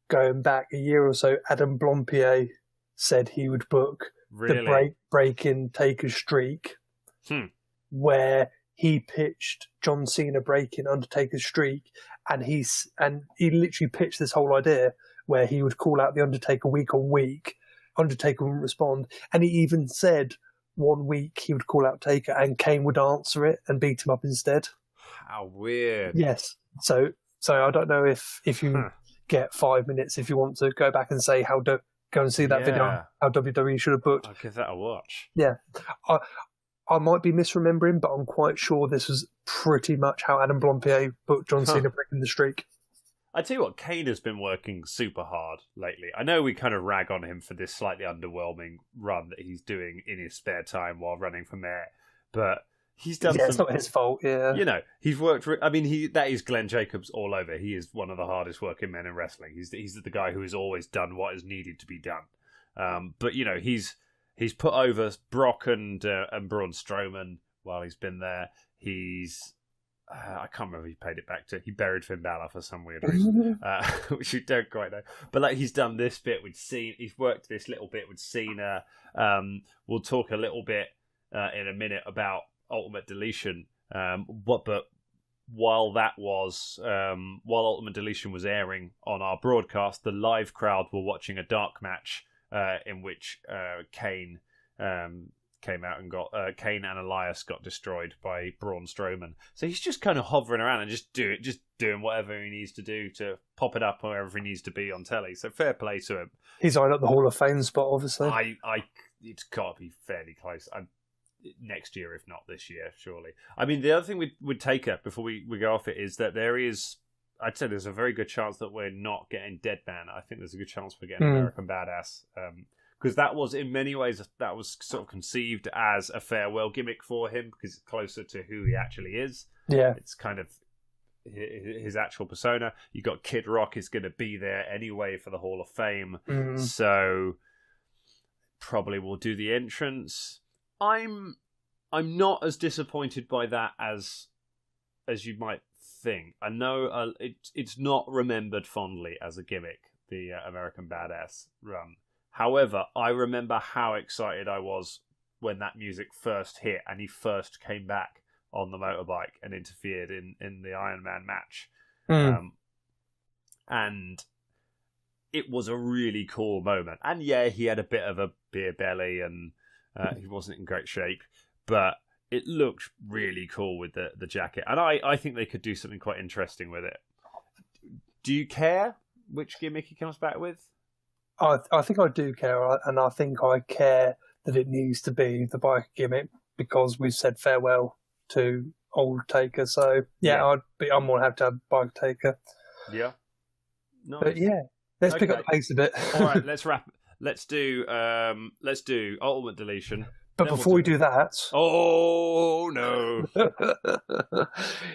going back a year or so, Adam Blompier said he would book the break-in Taker streak, where he pitched John Cena breaking Undertaker's streak, and he literally pitched this whole idea where he would call out the Undertaker week on week. Undertaker wouldn't respond, and he even said 1 week he would call out Taker and Kane would answer it and beat him up instead. How weird. Yes. So I don't know if you get 5 minutes if you want to go back and say go and see that video how WWE should have booked. I'll give that a watch. Yeah. I might be misremembering, but I'm quite sure this was pretty much how Adam Blompier booked John Cena breaking the streak. I tell you what, Kane has been working super hard lately. I know we kind of rag on him for this slightly underwhelming run that he's doing in his spare time while running for mayor, but he's done. Yeah, it's not his fault. Yeah, you know, he's worked. That is Glenn Jacobs all over. He is one of the hardest working men in wrestling. He's the guy who has always done what is needed to be done. But you know, he's put over Brock and Braun Strowman while he's been there. He's I can't remember. He buried Finn Balor for some weird reason, which you don't quite know. But like, he's done this bit with Cena. He's worked this little bit with Cena. We'll talk a little bit in a minute about Ultimate Deletion. But while Ultimate Deletion was airing on our broadcast, the live crowd were watching a dark match in which Kane came out and got Kane and Elias got destroyed by Braun Strowman. So he's just kind of hovering around and just doing whatever he needs to do to pop it up wherever he needs to be on telly. So fair play to him. He's eyeing up the Hall of Fame spot, obviously. It's got to be fairly close. Next year, if not this year, surely. I mean, the other thing with Taker before we go off it is that I'd say there's a very good chance that we're not getting Deadman. I think there's a good chance we're getting American Badass. Because that was, in many ways, that was sort of conceived as a farewell gimmick for him, because it's closer to who he actually is. Yeah. It's kind of his actual persona. You got Kid Rock is going to be there anyway for the Hall of Fame. So probably will do the entrance. I'm not as disappointed by that as you might think. I know it's not remembered fondly as a gimmick, the American Badass run. However, I remember how excited I was when that music first hit and he first came back on the motorbike and interfered in the Iron Man match. And it was a really cool moment. And yeah, he had a bit of a beer belly and he wasn't in great shape, but it looked really cool with the jacket. And I think they could do something quite interesting with it. Do you care which gimmick he comes back with? I think I do care, and I think I care that it needs to be the biker gimmick because we've said farewell to old Taker. So I'm more happy to have Biker Taker. Yeah, nice. But yeah, let's pick up the pace a bit. All right, let's wrap. Let's do Ultimate Deletion. But before we do that, oh no,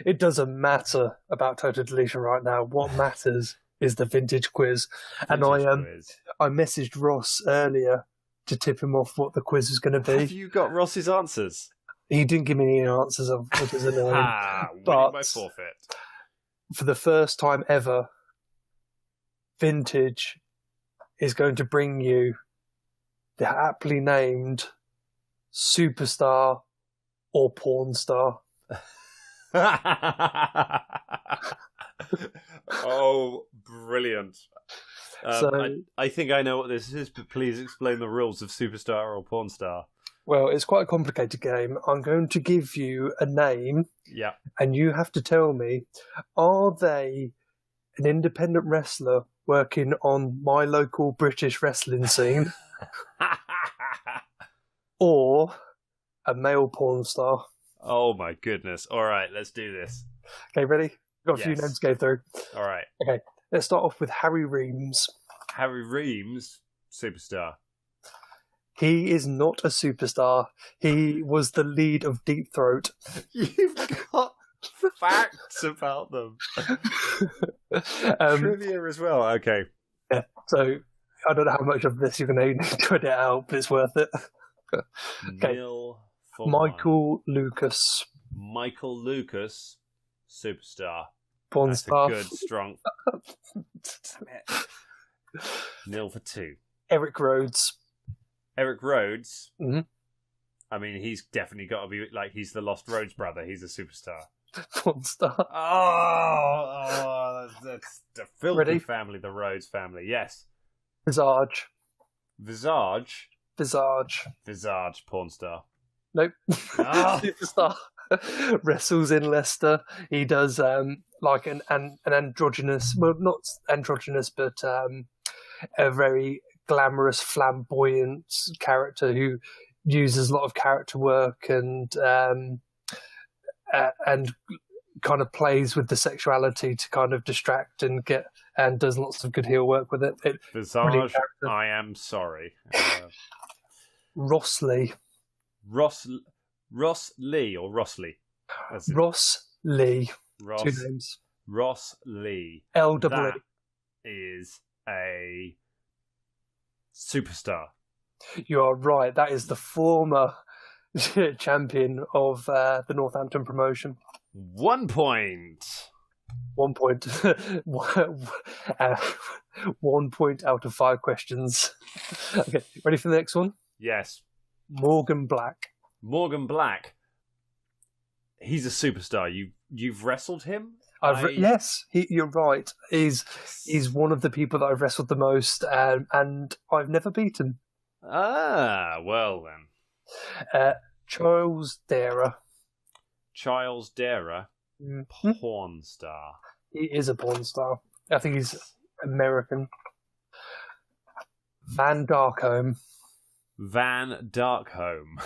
it doesn't matter about Total Deletion right now. What matters is the vintage quiz. And I messaged Ross earlier to tip him off what the quiz was going to be. Have you got Ross's answers? He didn't give me any answers, which is annoying. But by forfeit. For the first time ever, Vintage is going to bring you the aptly named Superstar or Pornstar. Oh, brilliant. I think I know what this is, but please explain the rules of Superstar or Pornstar. Well, it's quite a complicated game. I'm going to give you a name, and you have to tell me, are they an independent wrestler working on my local British wrestling scene, or a male porn star? Oh my goodness. All right, let's do this. Okay, ready? Got a few Yes. names to go through. All right. Okay, let's start off with Harry Reams. Harry Reams, superstar. He is not a superstar. He was the lead of Deep Throat. You've got facts about them. Trivia as well. Okay. Yeah, so I don't know how much of this you're going to need to edit out, but it's worth it. Okay. Nil for Michael Lucas. Michael Lucas, superstar. Pornstar. That's a good, strong. Nil for 2. Eric Rhodes. Eric Rhodes. Mhm. I mean, he's definitely got to be like he's the Lost Rhodes brother. He's a superstar. Pornstar. Oh, that's the filthy Ready? family, the Rhodes family. Yes. Visage. Visage. Visage. Visage, pornstar. Nope. Ah. Superstar. Wrestles in Leicester. He does like an androgynous, well, not androgynous, but a very glamorous, flamboyant character who uses a lot of character work and kind of plays with the sexuality to kind of distract and does lots of good heel work with it. Visage, I am sorry. Ross Lee. Ross Lee or Ross Lee? Ross Lee. Ross, 2 names. Ross Lee. LW. That is a superstar. You are right. That is the former champion of the Northampton promotion. 1 point. 1 point. 1 point out of 5 questions. Okay, ready for the next one? Yes. Morgan Black. Morgan Black. He's a superstar. You've wrestled him? Yes, you're right. He's one of the people that I've wrestled the most, and I've never beaten. Ah, well then. Charles Dara. Charles Dara, Mm-hmm. porn star. He is a porn star. I think he's American. Van Darkholme. Van Darkholme.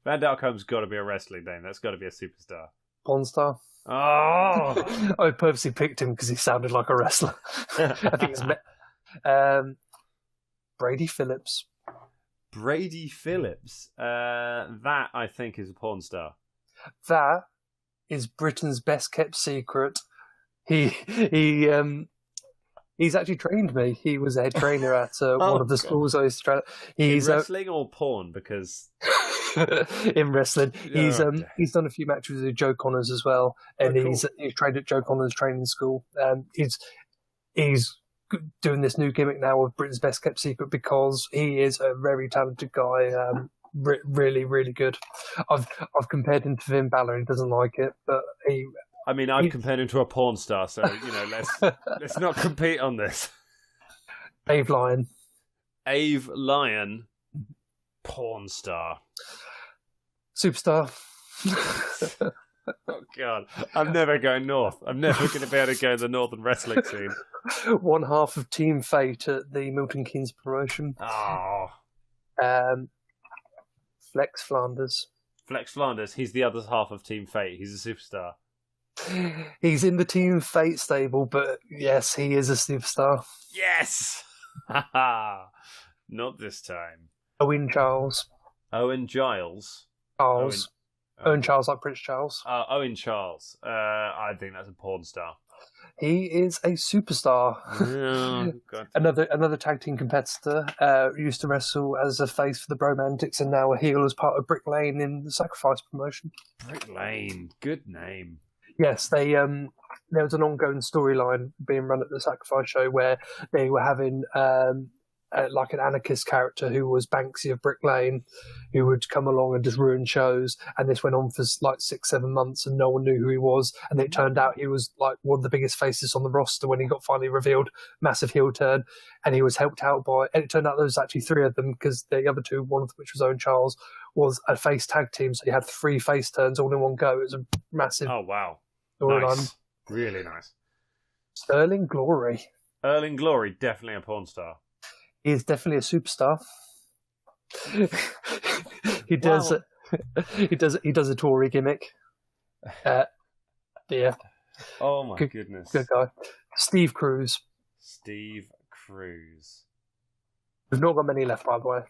Van Darkholme's got to be a wrestling name. That's got to be a superstar. Porn star. Oh! I purposely picked him because he sounded like a wrestler. I think it's Brady Phillips. Brady Phillips. That, I think, is a porn star. That is Britain's best kept secret. He's actually trained me. He was a trainer at one of the schools I used to train. He's in wrestling or porn? Because in wrestling, he's okay. He's done a few matches with Joe Connors as well, and cool. he's trained at Joe Connors training school. He's doing this new gimmick now of Britain's best kept secret because he is a very talented guy. Really, really good. I've compared him to Finn Balor. He doesn't like it, but I've compared him to a porn star, so let's not compete on this. Dave Lyon. Ave Lyon, porn star. Superstar. Oh God, I'm never going north. I'm never going to be able to go to the northern wrestling scene. One half of Team Fate at the Milton Keynes promotion. Oh. Flex Flanders. Flex Flanders, he's the other half of Team Fate. He's a superstar. He's in the Team Fate stable, but yes, he is a superstar. Yes! Haha! Not this time. Owen Charles. Owen Giles. Owen Charles, like Prince Charles. Owen Charles. I think that's a porn star. He is a superstar. Oh, God. Another tag team competitor. Used to wrestle as a face for the Bromantics and now a heel as part of Brick Lane in the Sacrifice promotion. Brick Lane. Good name. Yes, there was an ongoing storyline being run at the Sacrifice show where they were having like an anarchist character who was Banksy of Brick Lane, who would come along and just ruin shows. And this went on for like 6-7 months, and no one knew who he was. And it turned out he was like one of the biggest faces on the roster when he got finally revealed. Massive heel turn, and he was helped out by. And it turned out there was actually 3 of them because the other 2, one of which was Owen Charles, was a face tag team. So he had 3 face turns all in one go. It was a massive. Oh wow! Nice. Really nice. Sterling Glory. Erling Glory, definitely a porn star. He is definitely a superstar. He does. He does a Tory gimmick. Yeah. Oh my Good, goodness. good guy. Steve Cruz. Steve Cruz. We've not got many left, by the way.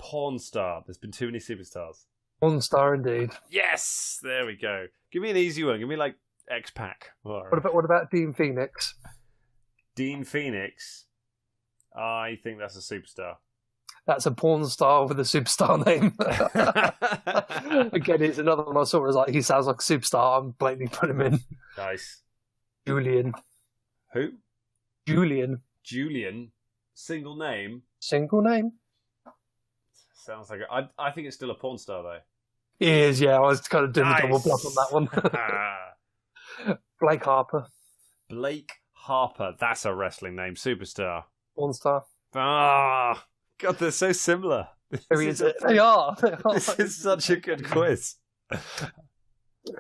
Pornstar. There's been too many superstars. Pornstar indeed. Yes! There we go. Give me an easy one. Give me like X-Pac. What about Dean Phoenix? Dean Phoenix. I think that's a superstar. That's a porn star with a superstar name. Again, it's another one I saw. It was like, he sounds like a superstar. I'm blatantly putting him in. Nice. Julian. Who? Julian. Julian. Single name. Single name. Sounds like I think it's still a porn star though. He is, yeah. I was kind of doing Nice. the double bluff on that one. Blake Harper. Blake Harper. That's a wrestling name. Superstar. Porn star. Ah, God, they're so similar. Terry is it? They are. This is such a good quiz.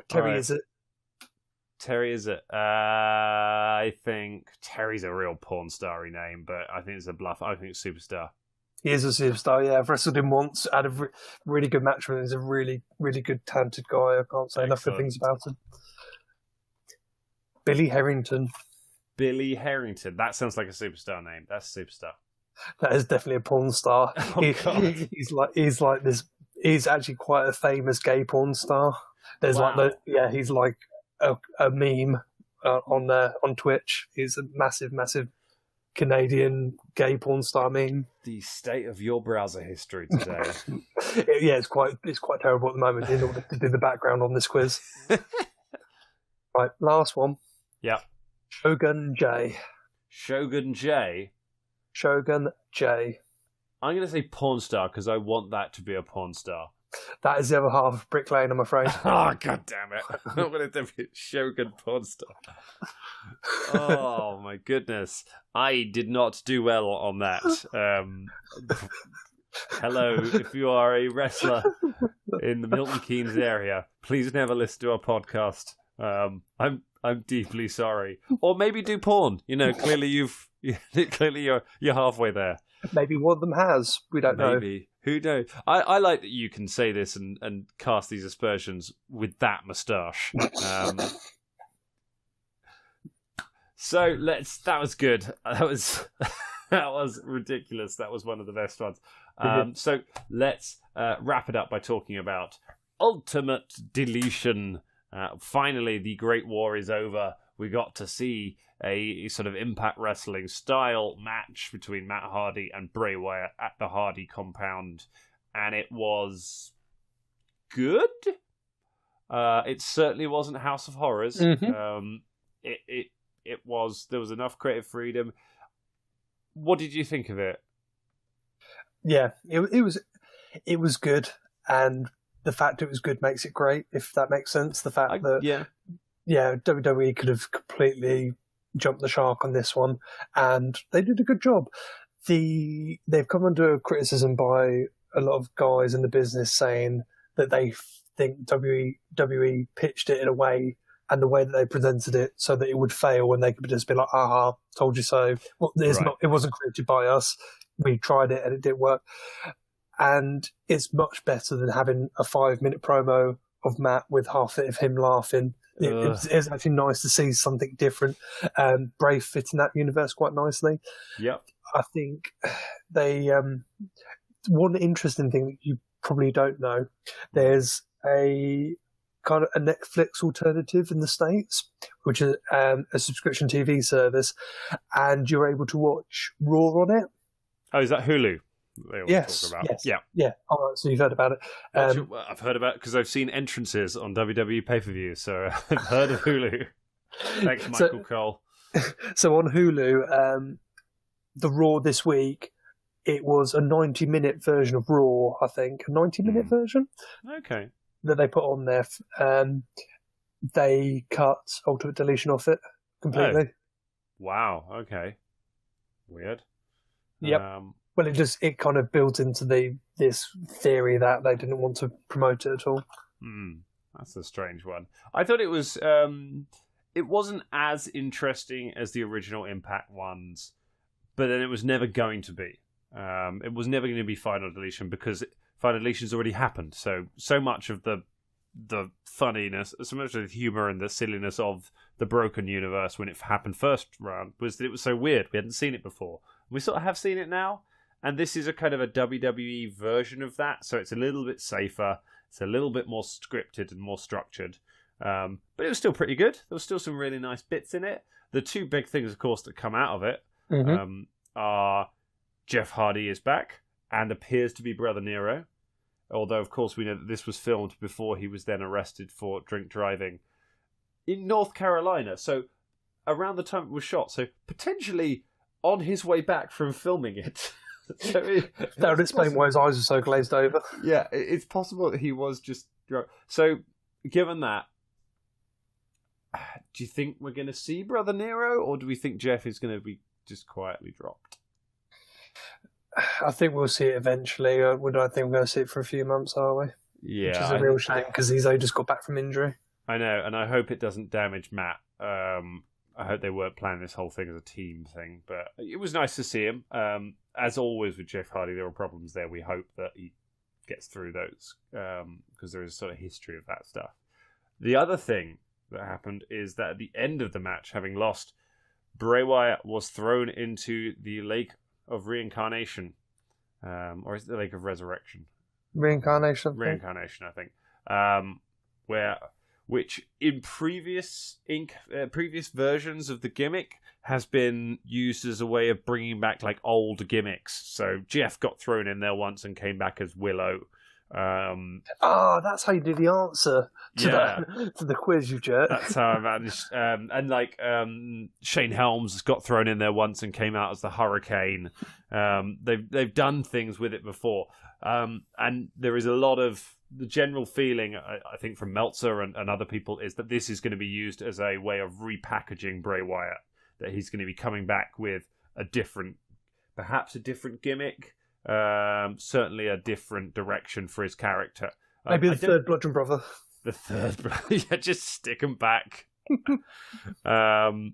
Terry Right. is it? Terry is it? I think Terry's a real porn starry name, but I think it's a bluff. I think it's superstar. He is a superstar, yeah. I've wrestled him once, had a really good match with him. He's a really, really good, talented guy. I can't say enough good Excellent. things about him. Billy Harrington. Billy Harrington. That sounds like a superstar name. That's a superstar. That is definitely a porn star. Oh, God. He's like this. He's actually quite a famous gay porn star. There's Wow. he's like a meme on Twitch. He's a massive, massive Canadian gay porn star meme. The state of your browser history today. Yeah, it's quite terrible at the moment in order to do the background on this quiz. Right, last one. Yeah. Shogun J. Shogun J. Shogun J. I'm going to say porn star because I want that to be a porn star. That is the other half of Brick Lane, I'm afraid. Oh, God damn it. I want it to be Shogun porn star. Oh, my goodness. I did not do well on that. Hello, if you are a wrestler in the Milton Keynes area, please never listen to our podcast. I'm deeply sorry. Or maybe do porn. You know, clearly you're halfway there. Maybe one of them has. We don't know. Maybe. Who knows? I like that you can say this and cast these aspersions with that moustache. So that was good. That was ridiculous. That was one of the best ones. So let's wrap it up by talking about Ultimate Deletion. Finally, the Great War is over. We got to see a sort of Impact Wrestling style match between Matt Hardy and Bray Wyatt at the Hardy compound, and it was good. It certainly wasn't House of Horrors. Mhm. It was. There was enough creative freedom. What did you think of it? Yeah, it was good, and the fact it was good makes it great. If that makes sense, the fact that WWE could have completely jumped the shark on this one, and they did a good job. They've come under criticism by a lot of guys in the business saying that they think WWE pitched it in a way and the way that they presented it so that it would fail, and they could just be like, "Aha, told you so." Well, it wasn't created by us. We tried it and it didn't work. And it's much better than having a 5-minute promo of Matt with half it of him laughing. It's actually nice to see something different. Bray fit in that universe quite nicely. Yep. I think they one interesting thing that you probably don't know, there's a kind of a Netflix alternative in the States, which is a subscription TV service, and you're able to watch Raw on it. Oh, is that Hulu? They always Yes, talk about. yes, yeah. Oh, so you've heard about it. I've heard about it because I've seen entrances on WWE pay-per-view, so I've heard of Hulu. Thanks, Michael Cole. So on Hulu, the Raw this week, it was a 90-minute version of Raw, I think. A 90-minute version? Okay. That they put on there. They cut Ultimate Deletion off it completely. Oh. Wow, okay. Weird. Yep. Well, it kind of built into this theory that they didn't want to promote it at all. That's a strange one. I thought it was. It wasn't as interesting as the original Impact ones, but then it was never going to be. It was never going to be Final Deletion because Final Deletion's already happened. So much of the the funniness, so much of the humor and the silliness of the Broken Universe when it happened first round was that it was so weird. We hadn't seen it before. We sort of have seen it now, and this is a kind of a WWE version of that, so it's a little bit safer. It's a little bit more scripted and more structured. But it was still pretty good. There was still some really nice bits in it. The two big things, of course, that come out of it are Jeff Hardy is back and appears to be Brother Nero. Although, of course, we know that this was filmed before he was then arrested for drink driving in North Carolina. So around the time it was shot. So potentially on his way back from filming it. So that would explain why his eyes are so glazed over. Yeah, it's possible that he was just drunk. So given that, do you think we're going to see Brother Nero, or do we think Jeff is going to be just quietly dropped? I think we'll see it eventually. I think we're going to see it for a few months, are we? Yeah. Which is a real shame, because he's only just got back from injury. I know, and I hope it doesn't damage Matt. I hope they weren't planning this whole thing as a team thing, but it was nice to see him. As always with Jeff Hardy, there were problems there. We hope that he gets through those, because there is sort of history of that stuff. The other thing that happened is that at the end of the match, having lost, Bray Wyatt was thrown into the Lake of Reincarnation, or is it the Lake of Resurrection? Reincarnation, I think. Which in previous versions of the gimmick has been used as a way of bringing back like old gimmicks. So Jeff got thrown in there once and came back as Willow. That's how you do the answer to the quiz, you jerk. That's how I managed. And Shane Helms got thrown in there once and came out as the Hurricane. They've done things with it before, and there is a lot of the general feeling, I think, from Meltzer and other people is that this is going to be used as a way of repackaging Bray Wyatt. That he's going to be coming back with perhaps a different gimmick. Certainly a different direction for his character. Maybe the third Bludgeon Brother. The third brother. Yeah, just stick him back. I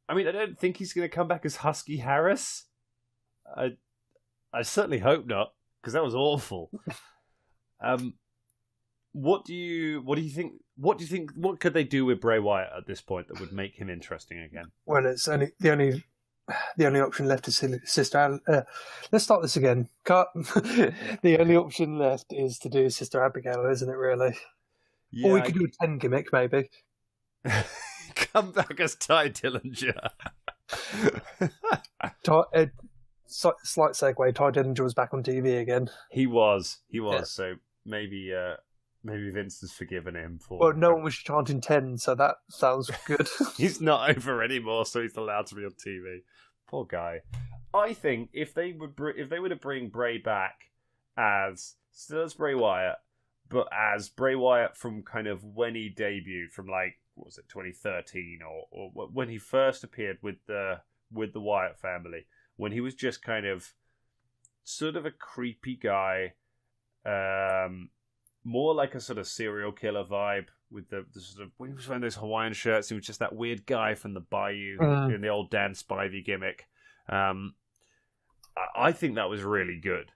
don't think he's going to come back as Husky Harris. I certainly hope not, because that was awful. What do you think? What could they do with Bray Wyatt at this point that would make him interesting again? Well, it's only the only option left is Sister. Let's start this again. Cut. The only option left is to do Sister Abigail, isn't it? Really? Yeah, or we could do a 10 gimmick, maybe. Come back as Ty Dillinger. Slight segue. Ty Dillinger was back on TV again. He was. Yeah. So maybe Vince has forgiven him for. Well, no one was chanting 10, so that sounds good. He's not over anymore, so he's allowed to be on TV. Poor guy. I think if they were to bring Bray back still as Bray Wyatt, but as Bray Wyatt from kind of when he debuted, from like, what was it, 2013 or when he first appeared with the Wyatt family, when he was just kind of sort of a creepy guy, more like a sort of serial killer vibe with the sort of, when he was wearing those Hawaiian shirts, he was just that weird guy from the Bayou in the old Dan Spivey gimmick. I think that was really good.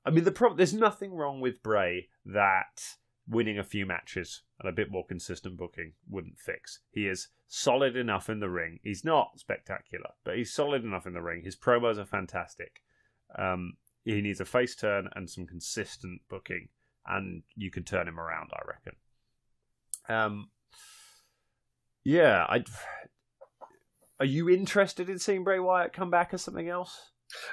I mean, there's nothing wrong with Bray that winning a few matches and a bit more consistent booking wouldn't fix. He is solid enough in the ring. He's not spectacular, but he's solid enough in the ring. His promos are fantastic. He needs a face turn and some consistent booking, and you can turn him around, I reckon. Are you interested in seeing Bray Wyatt come back as something else?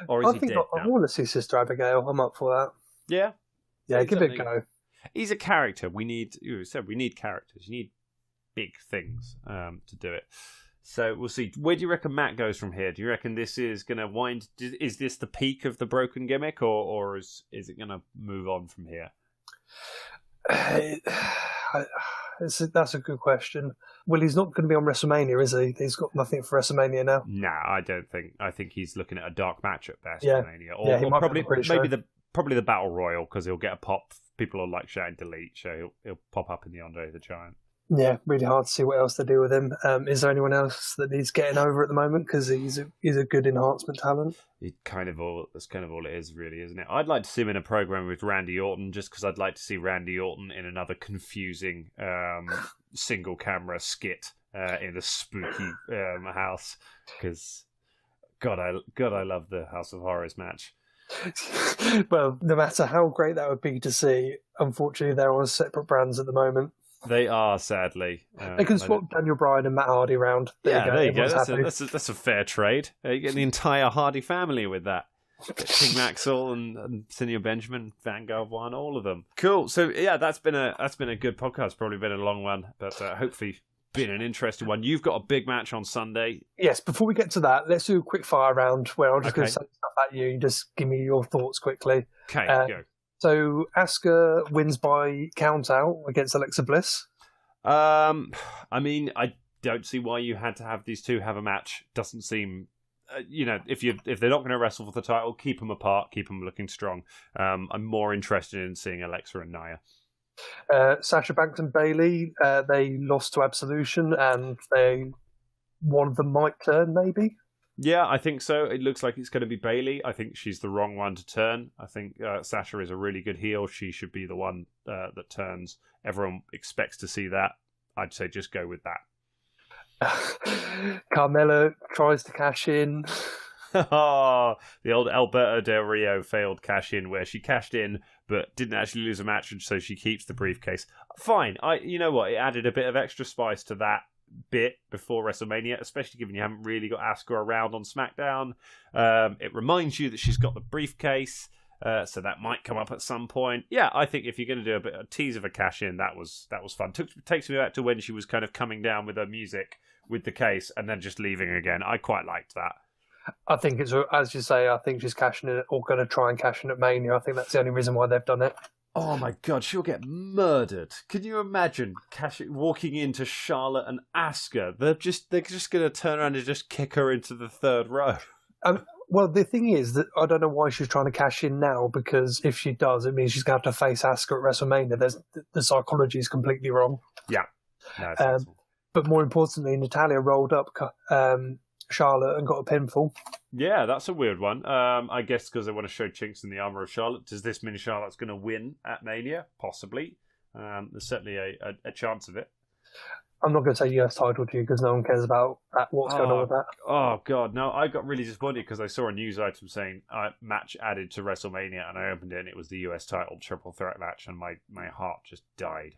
Or is he dead now? I want to see Sister Abigail. I'm up for that. Yeah? Yeah, give it a go. He's a character. We need characters. You need big things to do it. So we'll see. Where do you reckon Matt goes from here? Do you reckon this is going to wind... Is this the peak of the broken gimmick, or is it going to move on from here? That's a good question. Well, he's not going to be on WrestleMania, is he? He's got nothing for WrestleMania now. No, I don't think. I think he's looking at a dark match at best. Yeah, WrestleMania. He might probably the Battle Royal, because he'll get a pop. People will like shouting delete, so he'll pop up in the Andre the Giant. Yeah, really hard to see what else they do with him. Is there anyone else that needs getting over at the moment? Because he's a good enhancement talent. That's kind of all it is, really, isn't it? I'd like to see him in a program with Randy Orton, just because I'd like to see Randy Orton in another confusing single camera skit in a spooky house. Because God, I love the House of Horrors match. Well, no matter how great that would be to see, unfortunately, they're on separate brands at the moment. They are, sadly. They can swap Daniel Bryan and Matt Hardy around. There you go. That's a fair trade. You get the entire Hardy family with that. King Maxwell and Senior Benjamin, Vanguard One, all of them. Cool. So yeah, that's been a good podcast. Probably been a long one, but hopefully been an interesting one. You've got a big match on Sunday. Yes. Before we get to that, let's do a quick fire round where I'm just going to say stuff at you. Just give me your thoughts quickly. Okay, go. So Asuka wins by count out against Alexa Bliss. I mean, I don't see why you had to have these two have a match. Doesn't seem, if they're not going to wrestle for the title, keep them apart, keep them looking strong. I'm more interested in seeing Alexa and Nia. Sasha Banks and Bayley, they lost to Absolution, and one of them might turn, maybe. Yeah, I think so. It looks like it's going to be Bayley. I think she's the wrong one to turn. I think Sasha is a really good heel. She should be the one that turns. Everyone expects to see that. I'd say just go with that. Carmella tries to cash in. Oh, the old Alberto Del Rio failed cash in, where she cashed in but didn't actually lose a match, and so she keeps the briefcase. Fine. You know what? It added a bit of extra spice to that bit before WrestleMania, especially given you haven't really got Asuka around on SmackDown. It reminds you that she's got the briefcase, so that might come up at some point. Yeah, I think if you're going to do a tease of a cash in, that was fun. Takes me back to when she was kind of coming down with her music with the case and then just leaving again. I quite liked that. I think it's, as you say, I think she's cashing in or going to try and cash in at Mania. I think that's the only reason why they've done it. Oh my God, she'll get murdered. Can you imagine walking into Charlotte and Asuka? They're just going to turn around and just kick her into the third row. Well, the thing is that I don't know why she's trying to cash in now, because if she does, it means she's going to have to face Asuka at WrestleMania. The psychology is completely wrong. Yeah. No, but more importantly, Natalya rolled up Charlotte and got a pinfall. Yeah, that's a weird one. I guess because they want to show chinks in the armour of Charlotte. Does this mean Charlotte's going to win at Mania? Possibly. There's certainly a chance of it. I'm not going to say US title to you because no one cares about what's going on with that. Oh, God. No, I got really disappointed because I saw a news item saying match added to WrestleMania, and I opened it and it was the US title triple threat match, and my heart just died.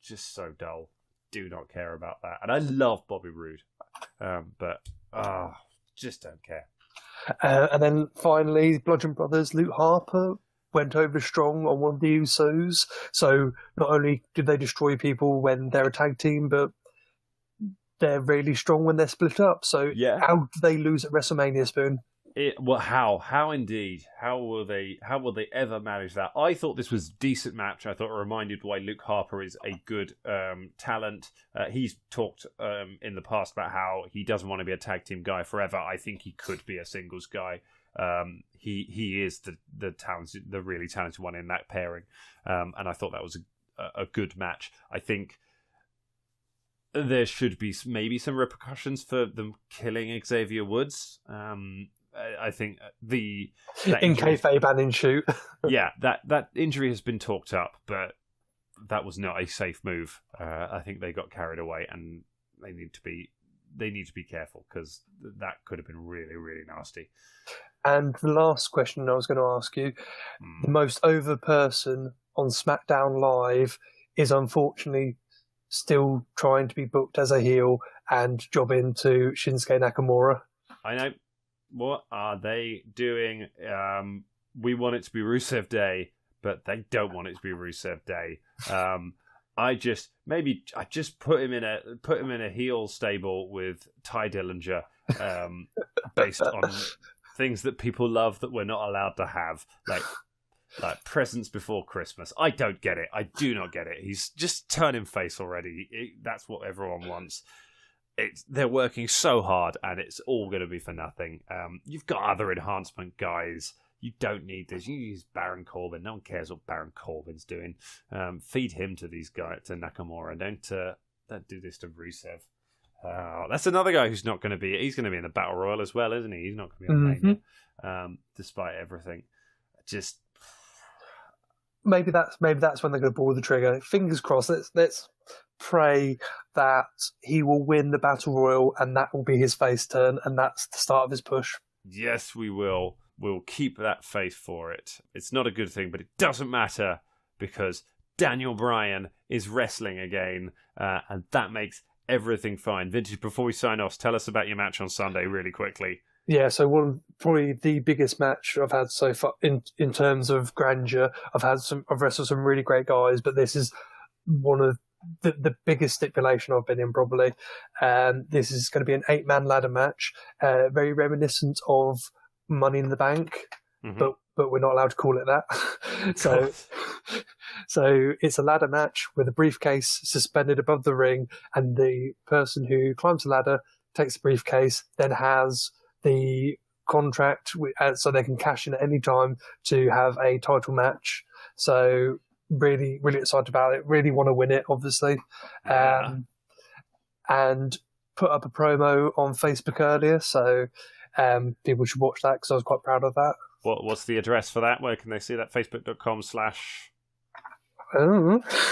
Just so dull. Do not care about that. And I love Bobby Roode, but just don't care. And then finally, Bludgeon Brothers, Luke Harper went over strong on one of the Usos. So not only did they destroy people when they're a tag team, but they're really strong when they're split up. So how do they lose at WrestleMania, Spoon? How indeed? How will they ever manage that? I thought this was a decent match. I thought it reminded why Luke Harper is a good talent. He's talked in the past about how he doesn't want to be a tag team guy forever. I think he could be a singles guy. He is the talented, the really talented one in that pairing, and I thought that was a good match. I think there should be maybe some repercussions for them killing Xavier Woods. I think in kayfabe and in shoot. Yeah, that injury has been talked up, but that was not a safe move. I think they got carried away, and they need to be careful because that could have been really, really nasty. And the last question I was going to ask you, the most over person on SmackDown Live is unfortunately still trying to be booked as a heel and job into Shinsuke Nakamura. I know. What are they doing? We want it to be Rusev Day, but they don't want it to be Rusev Day. I just put him in a heel stable with Ty Dillinger, based on things that people love that we're not allowed to have, like presents before Christmas. I don't get it. I do not get it. He's just turning face already. That's what everyone wants. They're working so hard, and it's all going to be for nothing. You've got other enhancement guys. You don't need this. You use Baron Corbin. No one cares what Baron Corbin's doing. Feed him to these guys, to Nakamura. Don't do this to Rusev. That's another guy who's not going to be. He's going to be in the Battle Royal as well, isn't he? He's not going to be on Mania, despite everything. Just maybe that's when they're going to pull the trigger. Fingers crossed. Let's pray that he will win the Battle Royal, and that will be his face turn, and that's the start of his push. Yes, we will. We'll keep that faith for it. It's not a good thing, but it doesn't matter because Daniel Bryan is wrestling again, and that makes everything fine. Vintage, before we sign off, tell us about your match on Sunday really quickly. Yeah, so probably the biggest match I've had so far in terms of grandeur. I've wrestled some really great guys, but this is one of the biggest stipulation I've been in probably. This is going to be an 8-man ladder match, very reminiscent of Money in the Bank, but we're not allowed to call it that. So it's a ladder match with a briefcase suspended above the ring, and the person who climbs the ladder takes the briefcase, then has the contract, so they can cash in at any time to have a title match. So really, really excited about it. Really want to win it, obviously. And put up a promo on Facebook earlier, so people should watch that because I was quite proud of that. What's the address for that? Where can they see that? Facebook.com/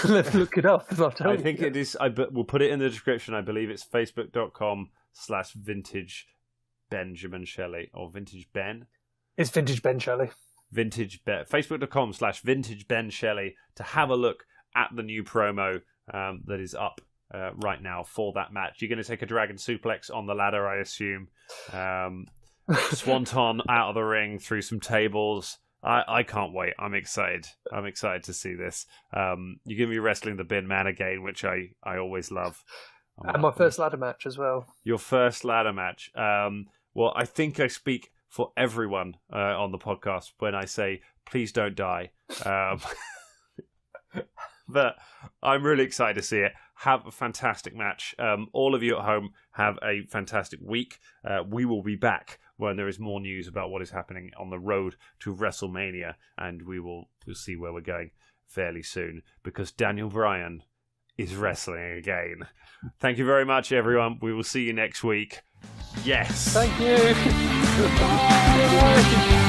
Let's look it up. I think it is. We'll put it in the description. I believe it's Facebook.com/vintage Benjamin Shelley or Vintage Ben. It's Vintage Ben Shelley. Vintage Ben. Facebook.com/vintage Ben Shelley to have a look at the new promo that is up right now for that match. You're going to take a dragon suplex on the ladder, I assume. Swanton out of the ring through some tables. I can't wait. I'm excited. I'm excited to see this. You're going to be wrestling the Bin Man again, which I always love. And my first ladder match as well. Your first ladder match. Well, I think I speak for everyone on the podcast when I say, please don't die. But I'm really excited to see it. Have a fantastic match. All of you at home have a fantastic week. We will be back when there is more news about what is happening on the road to WrestleMania, and we'll see where we're going fairly soon because Daniel Bryan is wrestling again. Thank you very much, everyone. We will see you next week. Yes. Thank you.